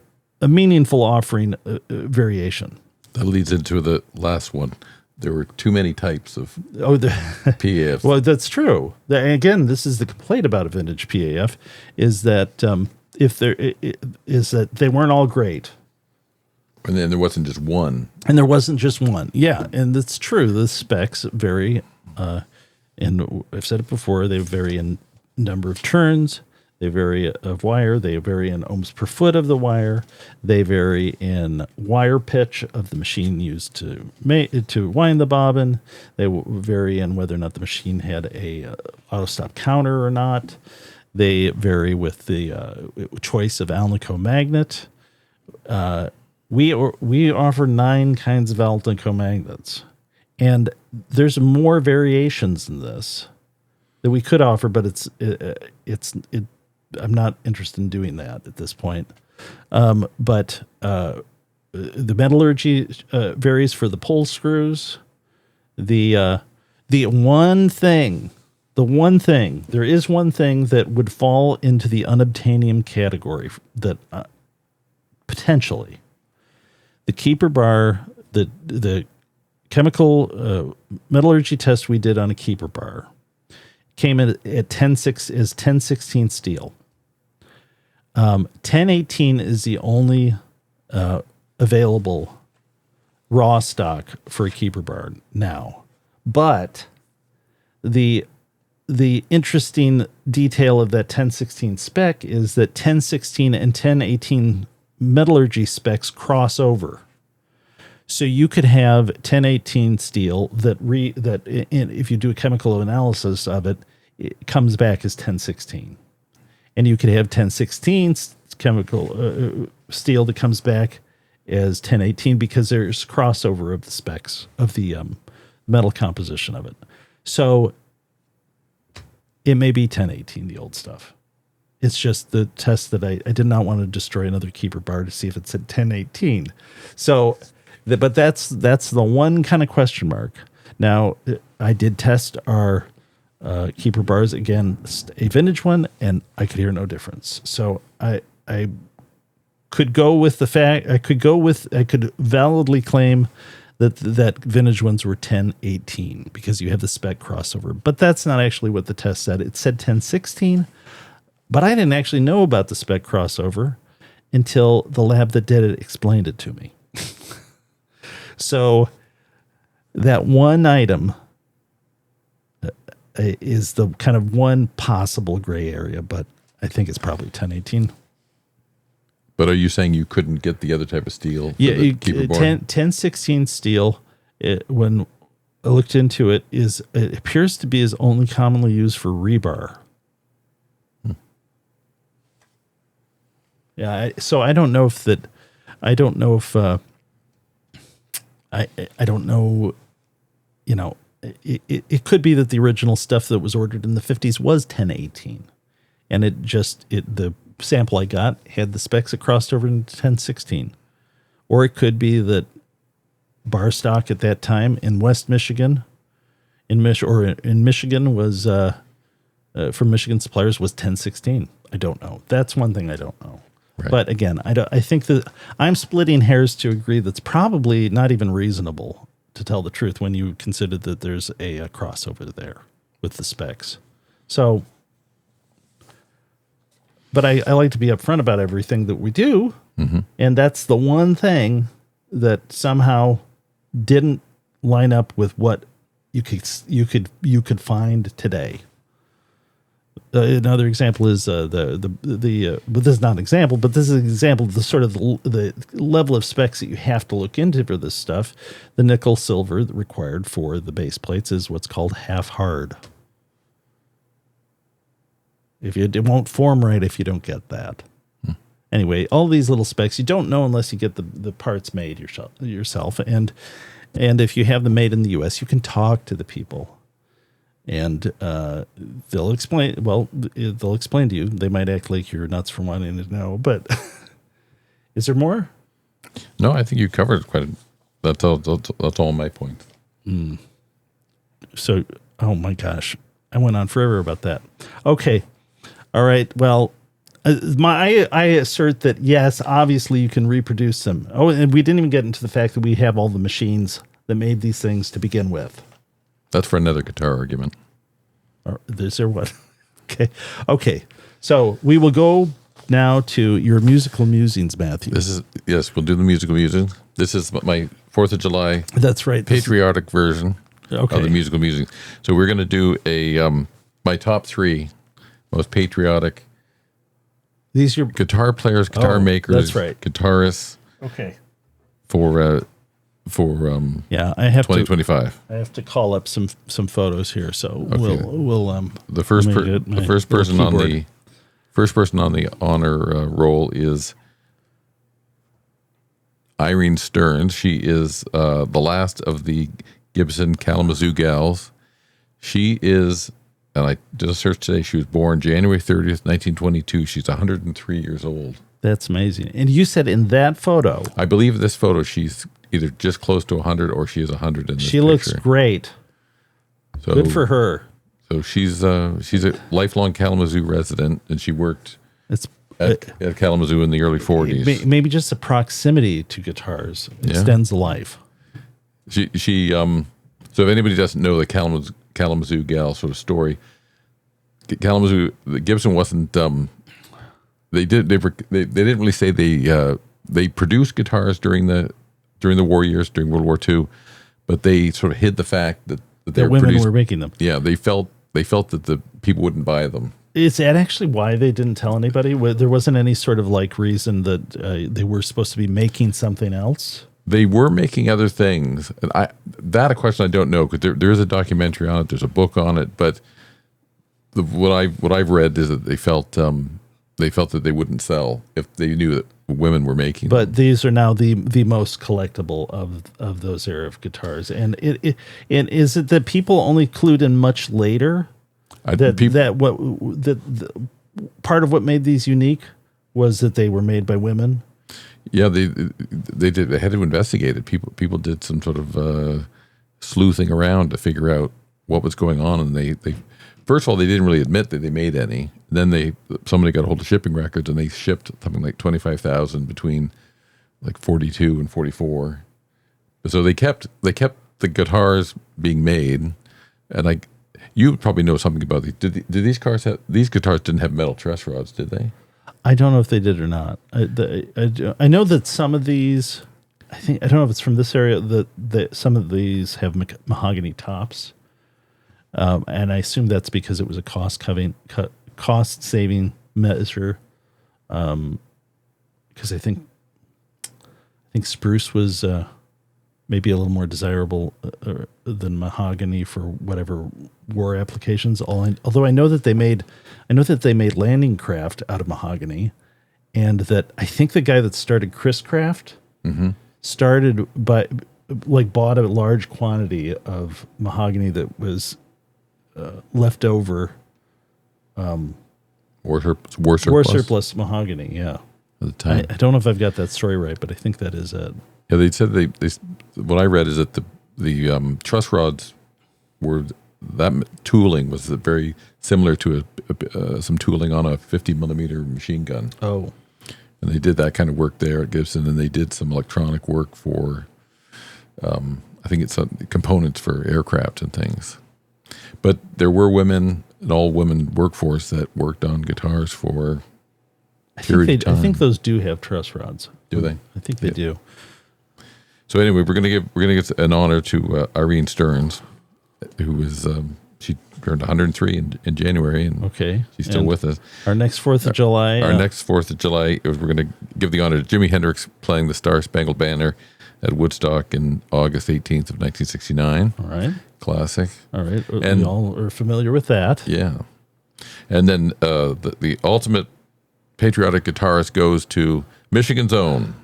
meaningful offering variation. That leads into the last one. There were too many types of P.A.Fs. Well, that's true. Again, this is the complaint about a vintage P.A.F. is that that they weren't all great. And then there wasn't just one. And there wasn't just one. Yeah, and that's true. The specs vary, and I've said it before, they vary in number of turns, they vary of wire, they vary in ohms per foot of the wire, they vary in wire pitch of the machine used to wind the bobbin, they vary in whether or not the machine had a auto stop counter or not, they vary with the choice of Alnico magnet. We offer 9 kinds of Alnico magnets, and there's more variations in this that we could offer, but I'm not interested in doing that at this point. But the metallurgy varies for the pull screws. There is one thing that would fall into the unobtainium category that potentially. The keeper bar, the chemical metallurgy test we did on a keeper bar came in at 1016 steel. 1018 is the only available raw stock for a keeper bar now. But the interesting detail of that 1016 spec is that 1016 and 1018 metallurgy specs cross over. So you could have 1018 steel that if you do a chemical analysis of it, it comes back as 1016. And you could have 1016 chemical steel that comes back as 1018 because there's crossover of the specs of the metal composition of it. So it may be 1018, the old stuff. It's just the test that I did not want to destroy another keeper bar to see if it's at 1018. So, but that's the one kind of question mark. Now, I did test our keeper bars again, a vintage one, and I could hear no difference. So I could go with the fact I could validly claim that vintage ones were 1018 because you have the spec crossover. But that's not actually what the test said. It said 1016. But I didn't actually know about the spec crossover until the lab that did it explained it to me. So that one item is the kind of one possible gray area, but I think it's probably 1018. But are you saying you couldn't get the other type of steel? For Yeah, the keyboard? 1016 steel. When I looked into it, it appears to be is only commonly used for rebar. Yeah, so I don't know if that. I don't know if I don't know. You know, it could be that the original stuff that was ordered in the 50s was 1018, and the sample I got had the specs that crossed over into 1016, or it could be that bar stock at that time in West Michigan, in Michigan was from Michigan suppliers was 1016. I don't know. That's one thing I don't know. Right. But again, I think that I'm splitting hairs to agree that's probably not even reasonable, to tell the truth, when you consider that there's a crossover there with the specs. So, but I like to be upfront about everything that we do, and that's the one thing that somehow didn't line up with what you could find today. Another example is but this is not an example, but this is an example of the sort of the level of specs that you have to look into for this stuff. The nickel silver required for the base plates is what's called half hard. It won't form right if you don't get that. Anyway, all these little specs you don't know unless you get the parts made yourself, and if you have them made in the U.S., you can talk to the people. And they'll explain. Well, they'll explain to you. They might act like you're nuts for wanting to know. But is there more? No, I think you covered quite. That's all my point. So, oh my gosh, I went on forever about that. Okay, all right. Well, I assert that yes, obviously you can reproduce them. Oh, and we didn't even get into the fact that we have all the machines that made these things to begin with. That's for another guitar argument. Is there what? Okay. So we will go now to your musical musings, Matthew. Yes, we'll do the musical musings. This is my 4th of July. That's right. Patriotic version of the musical musings. So we're going to do my top 3 most patriotic. These are guitar players, guitar makers, that's right, guitarists. Okay. For I have 2025. I have to call up some photos here, so we'll the first person on the honor roll is Irene Stearns. She is the last of the Gibson Kalamazoo gals. She is, and I did a search today, she was born January 30th, 1922. She's 103 years old. That's amazing. And you said in that photo, I believe this photo, she's either just close to 100 or she is 100 in this She looks great. So, good for her. So she's a lifelong Kalamazoo resident, and she worked at Kalamazoo in the early 40s. Maybe just the proximity to guitars extends the life. So if anybody doesn't know the Kalamazoo gal sort of story, Gibson wasn't. They didn't really say they produced guitars during the war years, during World War II, but they sort of hid the fact that they women were making them. Yeah, they felt that the people wouldn't buy them. Is that actually why they didn't tell anybody? There wasn't any sort of reason that they were supposed to be making something else? They were making other things. And a question I don't know, because there is a documentary on it, there's a book on it, but what I've read is that they felt that they wouldn't sell if they knew that women were making them. But these are now the most collectible of those era of guitars. And is it that people only clued in much later? Part of what made these unique was that they were made by women. Yeah, they did. They had to investigate it. People did some sort of sleuthing around to figure out what was going on, and they first of all, they didn't really admit that they made any. Then somebody got a hold of shipping records, and they shipped something like 25,000 between 42 and 44. So they kept the guitars being made, and you probably know something about these. Did these guitars didn't have metal truss rods, did they? I don't know if they did or not. I know that some of these, I don't know if it's from this area, that some of these have mahogany tops. And I assume that's because it was a cost-saving measure. because I think spruce was maybe a little more desirable than mahogany for whatever war applications. Although I know that they made landing craft out of mahogany, and that I think the guy that started Chris Craft started by bought a large quantity of mahogany that was left over. War surplus mahogany, yeah. At the time. I don't know if I've got that story right, but I think that is it. Yeah, they said they what I read is that the truss rods were, that tooling was very similar to some tooling on a 50 millimeter machine gun. Oh, and they did that kind of work there at Gibson, and they did some electronic work for, I think it's components for aircraft and things. But there were women, an all-women workforce that worked on guitars for a period of time. I think those do have truss rods. Do they? I think they do. So anyway, we're gonna give an honor to Irene Stearns, who is she turned 103 in January, and she's still with us. Our next 4th of July. Our next 4th of July, we're going to give the honor to Jimi Hendrix playing the Star Spangled Banner at Woodstock in August 18th of 1969. All right. Classic. All right. And we all are familiar with that. Yeah. And then the ultimate patriotic guitarist goes to Michigan's own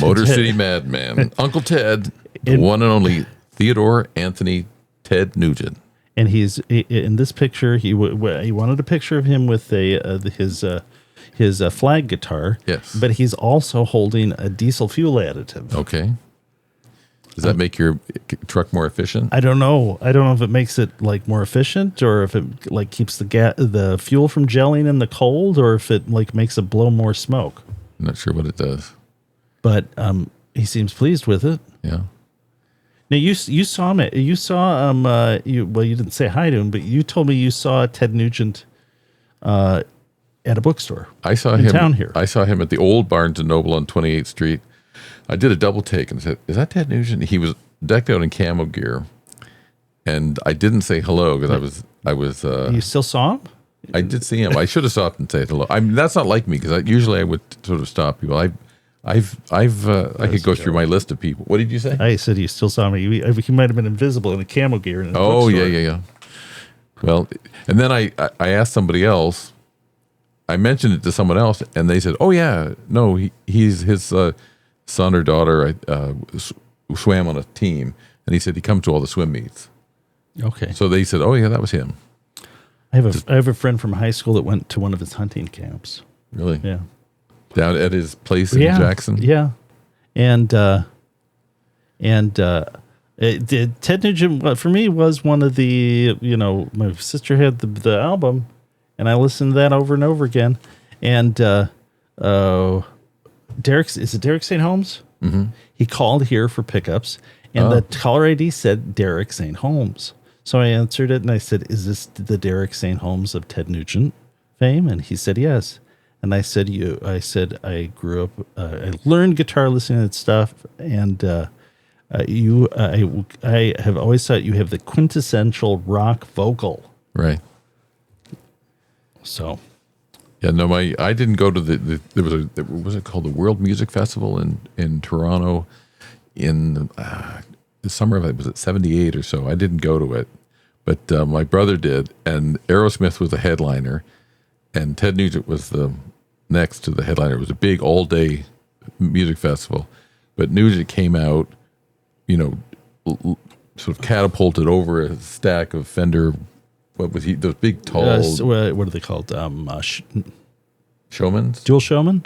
Motor City Madman, Uncle Ted, the one and only Theodore Anthony Ted Nugent. And he's in this picture. He wanted a picture of him with his flag guitar. Yes, but he's also holding a diesel fuel additive. Okay. Does that make your truck more efficient? I don't know. I don't know if it makes it more efficient, or if it keeps the fuel from gelling in the cold, or if it makes it blow more smoke. I'm not sure what it does. But he seems pleased with it. Yeah. Now you saw him. You saw you didn't say hi to him, but you told me you saw Ted Nugent at a bookstore. I saw him down here. I saw him at the old Barnes and Noble on 28th Street. I did a double take and said, "Is that Ted Nugent?" He was decked out in camo gear, and I didn't say hello because I was. You still saw him? I did see him. I should have stopped and said hello. That's not like me, because usually I would sort of stop people. I could go through my list of people. What did you say? I said you still saw me. He might have been invisible in a camo gear. In a bookstore. Yeah. Well, and then I asked somebody else. I mentioned it to someone else, and they said, "Oh yeah, no, his son or daughter swam on a team, and he said he comes to all the swim meets." Okay. So they said, "Oh yeah, that was him." I have a friend from high school that went to one of his hunting camps. Really? Yeah. Down at his place in Jackson? Yeah. And Ted Nugent, for me, was one of the, my sister had the album, and I listened to that over and over again. And Derek St. Holmes? Mm-hmm. He called here for pickups, and the caller ID said Derek St. Holmes. So I answered it, and I said, "Is this the Derek St. Holmes of Ted Nugent fame?" And he said, "Yes." And I said, I grew up, I learned guitar listening to that stuff. And I have always thought you have the quintessential rock vocal. Right. So. Yeah, no, I didn't go to there was what was it called? The World Music Festival in Toronto in the summer of it, was it 78 or so? I didn't go to it, but my brother did. And Aerosmith was the headliner, and Ted Nugent was the next to the headliner. It was a big all-day music festival, but Nugent came out, sort of catapulted over a stack of Fender. What was he? Those big, tall. What are they called? Showmans. Dual Showman.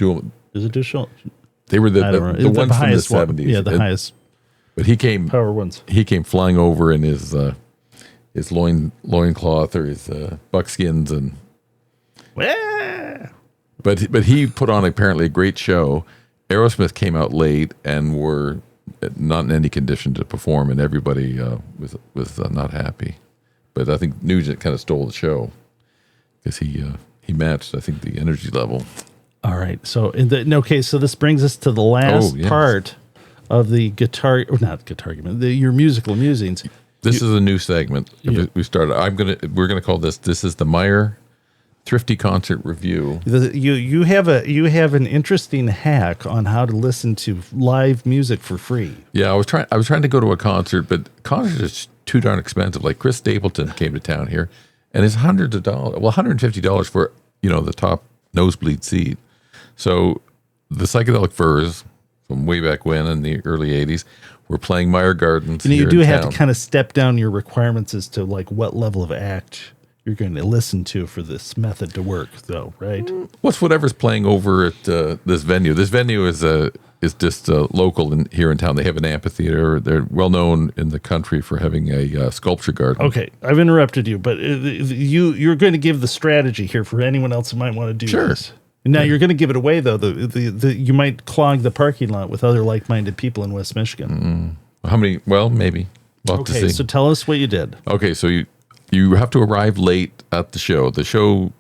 Is it Dual Showman? They were the ones from the 70s. Yeah, the highest. But he came power ones. He came flying over in his loincloth or his buckskins and. But he put on apparently a great show. Aerosmith came out late and were not in any condition to perform, and everybody was not happy. But I think Nugent kind of stole the show because he matched, I think, the energy level. All right. So so this brings us to the last part of the your musical musings. This is a new segment. We started. We're gonna call this. This is the Meijer Thrifty concert review. You have an interesting hack on how to listen to live music for free. Yeah, I was trying to go to a concert, but concerts are too darn expensive. Like Chris Stapleton came to town here, and it's hundreds of dollars. Well, $150 for the top nosebleed seat. So the Psychedelic Furs from way back when in the early '80s were playing Meijer Gardens. You do have to kind of step down your requirements as to like what level of act you're going to listen to for this method to work, though, right? What's whatever's playing over at this venue. This venue is just local here in town. They have an amphitheater. They're well known in the country for having a sculpture garden. Okay, I've interrupted you, but you're going to give the strategy here for anyone else who might want to do this. Now you're going to give it away, though. You might clog the parking lot with other like-minded people in West Michigan. How many? Well, maybe. We'll have to see. So tell us what you did. Okay, so you have to arrive late at the show. The show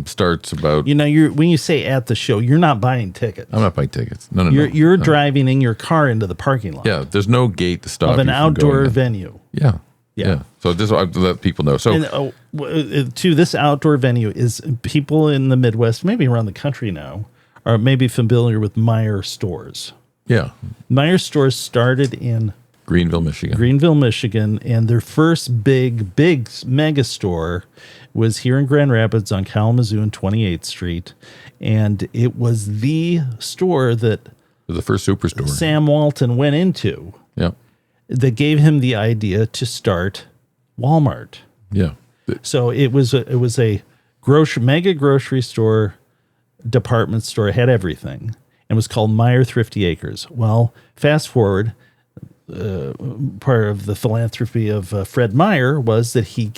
starts about. When you say at the show, you're not buying tickets. I'm not buying tickets. No. You're driving in your car into the parking lot. Yeah, there's no gate to stop of an outdoor venue. Yeah. So just I let people know. So to this outdoor venue is people in the Midwest, maybe around the country now, are maybe familiar with Meijer stores. Yeah. Meijer stores started in Greenville, Michigan, and their first big mega store was here in Grand Rapids on Kalamazoo and 28th Street, and it was the store that the first superstore Sam Walton went into. Yeah, that gave him the idea to start Walmart. Yeah, so it was a mega grocery store, department store. It had everything, and was called Meijer Thrifty Acres. Well, fast forward. Part of the philanthropy of Fred Meijer was that he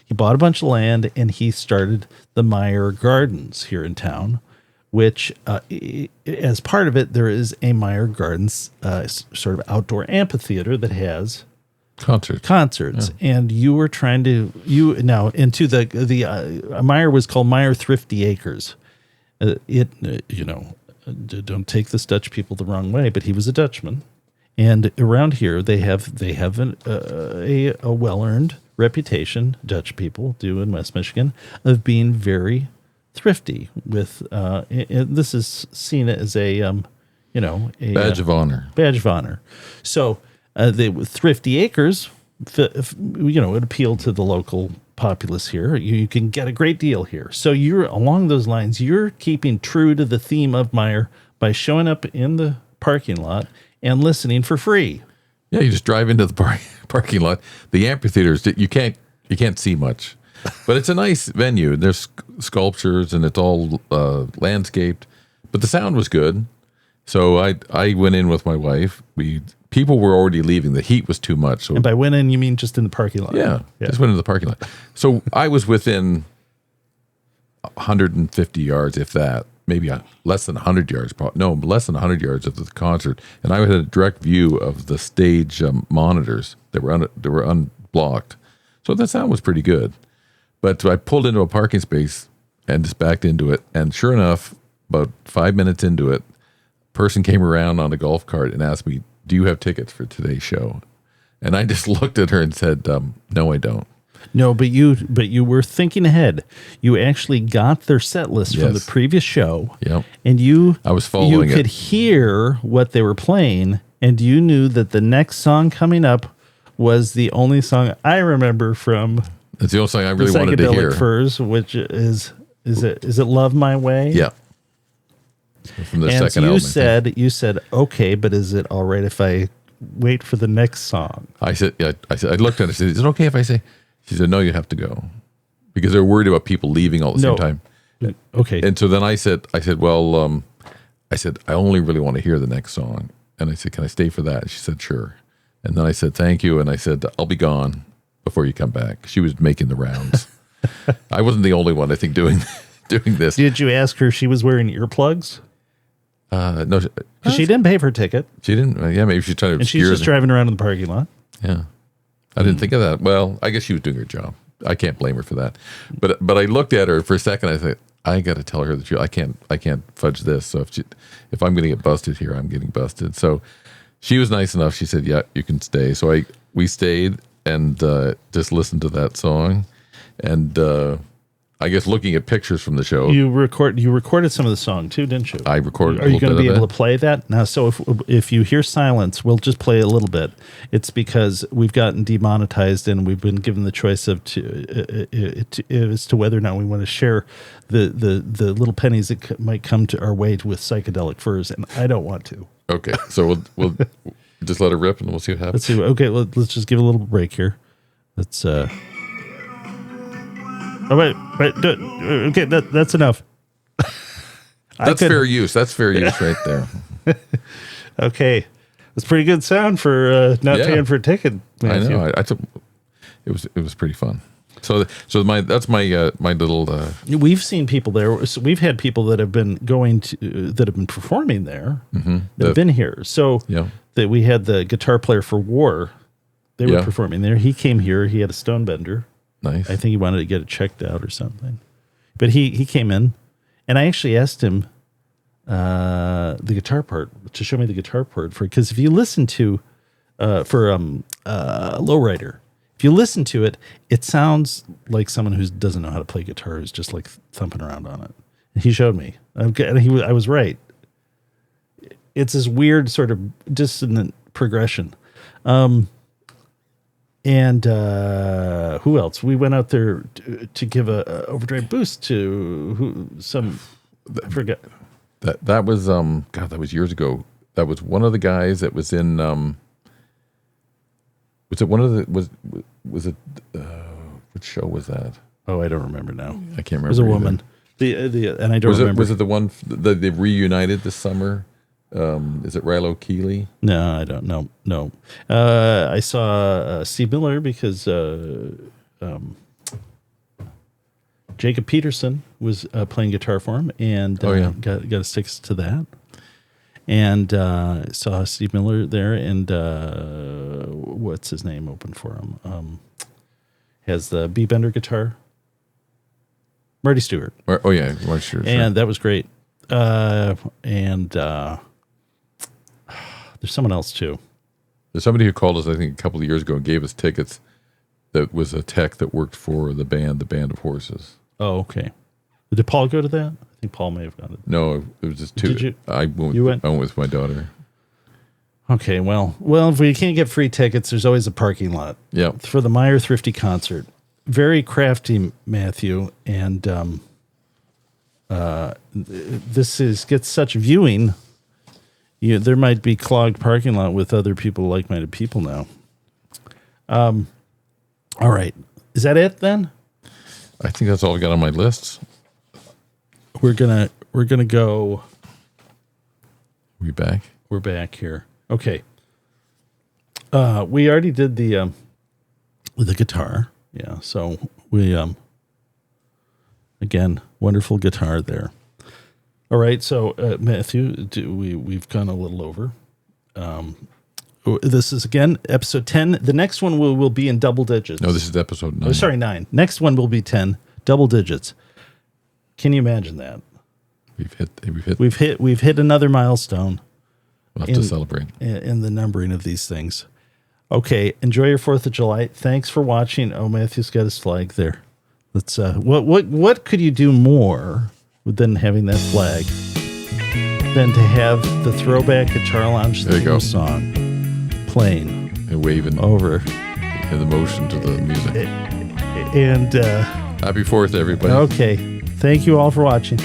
bought a bunch of land and he started the Meijer Gardens here in town, which as part of it, there is a Meijer Gardens sort of outdoor amphitheater that has concerts. Yeah. And you were trying to, into the Meijer was called Meijer Thrifty Acres. Don't take this Dutch people the wrong way, but he was a Dutchman. And around here, they have a well-earned reputation, Dutch people do in West Michigan, of being very thrifty. With this is seen as a badge of honor. Badge of honor. So the Thrifty Acres, it appealed to the local populace here. You can get a great deal here. So you're along those lines. You're keeping true to the theme of Meijer by showing up in the parking lot and listening for free. Yeah, you just drive into the parking lot. The amphitheaters, you can't see much, but it's a nice venue. There's sculptures and it's all landscaped, but the sound was good. So I went in with my wife. People were already leaving. The heat was too much. So, and by went in, you mean just in the parking lot? Yeah, just went into the parking lot. So I was within 150 yards, if that. Maybe less than 100 yards. Less than 100 yards of the concert, and I had a direct view of the stage monitors that were unblocked. So the sound was pretty good. But I pulled into a parking space and just backed into it, and sure enough, about 5 minutes into it, a person came around on a golf cart and asked me, "Do you have tickets for today's show?" And I just looked at her and said, "No, I don't." No, but you were thinking ahead. You actually got their set list from the previous show. Yep. And I was following it. You could hear what they were playing, and you knew that the next song coming up was the only song I remember from. It's the only song I really wanted to hear. Psychedelic Furs, which is it Love My Way? Yeah. From the second album. You said, okay, but is it all right if I wait for the next song? I said, I looked at it and said, is it okay if I say? She said, no, you have to go. Because they're worried about people leaving all at the same time. Okay. And so then I said, well, I only really want to hear the next song. And I said, can I stay for that? And she said, sure. And then I said, thank you. And I said, I'll be gone before you come back. She was making the rounds. I wasn't the only one, I think, doing this. Did you ask her if she was wearing earplugs? No. She didn't pay for her ticket. She didn't? Yeah, maybe she's trying to. And she's just driving around in the parking lot. Yeah. I didn't think of that. Well, I guess she was doing her job. I can't blame her for that. But I looked at her for a second. I thought, I got to tell her the truth. I can't fudge this. So if I'm going to get busted here, I'm getting busted. So she was nice enough. She said, yeah, you can stay. So we stayed and just listened to that song. And I guess looking at pictures from the show. You recorded some of the song too, didn't you? I recorded. Are you going to be able to play that now? So if you hear silence, we'll just play a little bit. It's because we've gotten demonetized and we've been given the choice of as to whether or not we want to share the little pennies that might come to our way with Psychedelic Furs, and I don't want to. Okay, so we'll just let it rip and we'll see what happens. Let's see. Okay, let's just give a little break here. Let's. Oh, wait. Okay, that's enough. That's fair use. That's fair use right there. Okay, that's pretty good sound for not paying for a ticket. Matthew. I know. It was pretty fun. So that's my little. We've seen people there. So we've had people that have been that have been performing there. Mm-hmm. That have been here. So that we had the guitar player for War. They were performing there. He came here. He had a Stonebender. Nice. I think he wanted to get it checked out or something. But he came in, and I actually asked him the guitar part to show me the guitar part because if you listen to Lowrider, if you listen to it, it sounds like someone who doesn't know how to play guitar is just like thumping around on it. And he showed me. I was right. It's this weird sort of dissonant progression. And who else? We went out there to give a overdrive boost to I forget. That was that was years ago. That was one of the guys that was in was it one of the was it which show was that? Oh, I don't remember now. I can't remember. It was a woman. And I don't remember. Was it the one that they reunited this summer? Is it Rilo Keeley? No, I don't know. No. I saw Steve Miller because Jacob Peterson was playing guitar for him and got his tickets to that. And saw Steve Miller there and what's his name open for him? Has the B-Bender guitar. Marty Stewart. Marty Stewart. And that was great. There's someone else too. There's somebody who called us, I think, a couple of years ago and gave us tickets. That was a tech that worked for the Band of Horses. Oh, okay. Did Paul go to that? I think Paul may have gone to that. No, it was just two. Did you? I went with my daughter. Okay, well, if we can't get free tickets, there's always a parking lot. Yeah. For the Meijer Thrifty concert. Very crafty, Matthew, and this gets such viewing. There might be clogged parking lot with other people, like-minded people now. All right. Is that it then? I think that's all I got on my lists. We're gonna go. We back? We're back here. Okay. We already did the guitar. Yeah. So we again, wonderful guitar there. All right, so Matthew, we've gone a little over. This is again episode 10. The next one will be in double digits. No, this is episode 9. Oh, sorry, 9. Next one will be 10, double digits. Can you imagine that? We've hit another milestone. We'll have to celebrate in the numbering of these things. Okay, enjoy your 4th of July. Thanks for watching. Oh, Matthew's got his flag there. Let's. What could you do more than having that flag than to have the ThroBak Guitar Lounge theme song playing and waving over in the motion to the music? And happy 4th, everybody. Okay, thank you all for watching.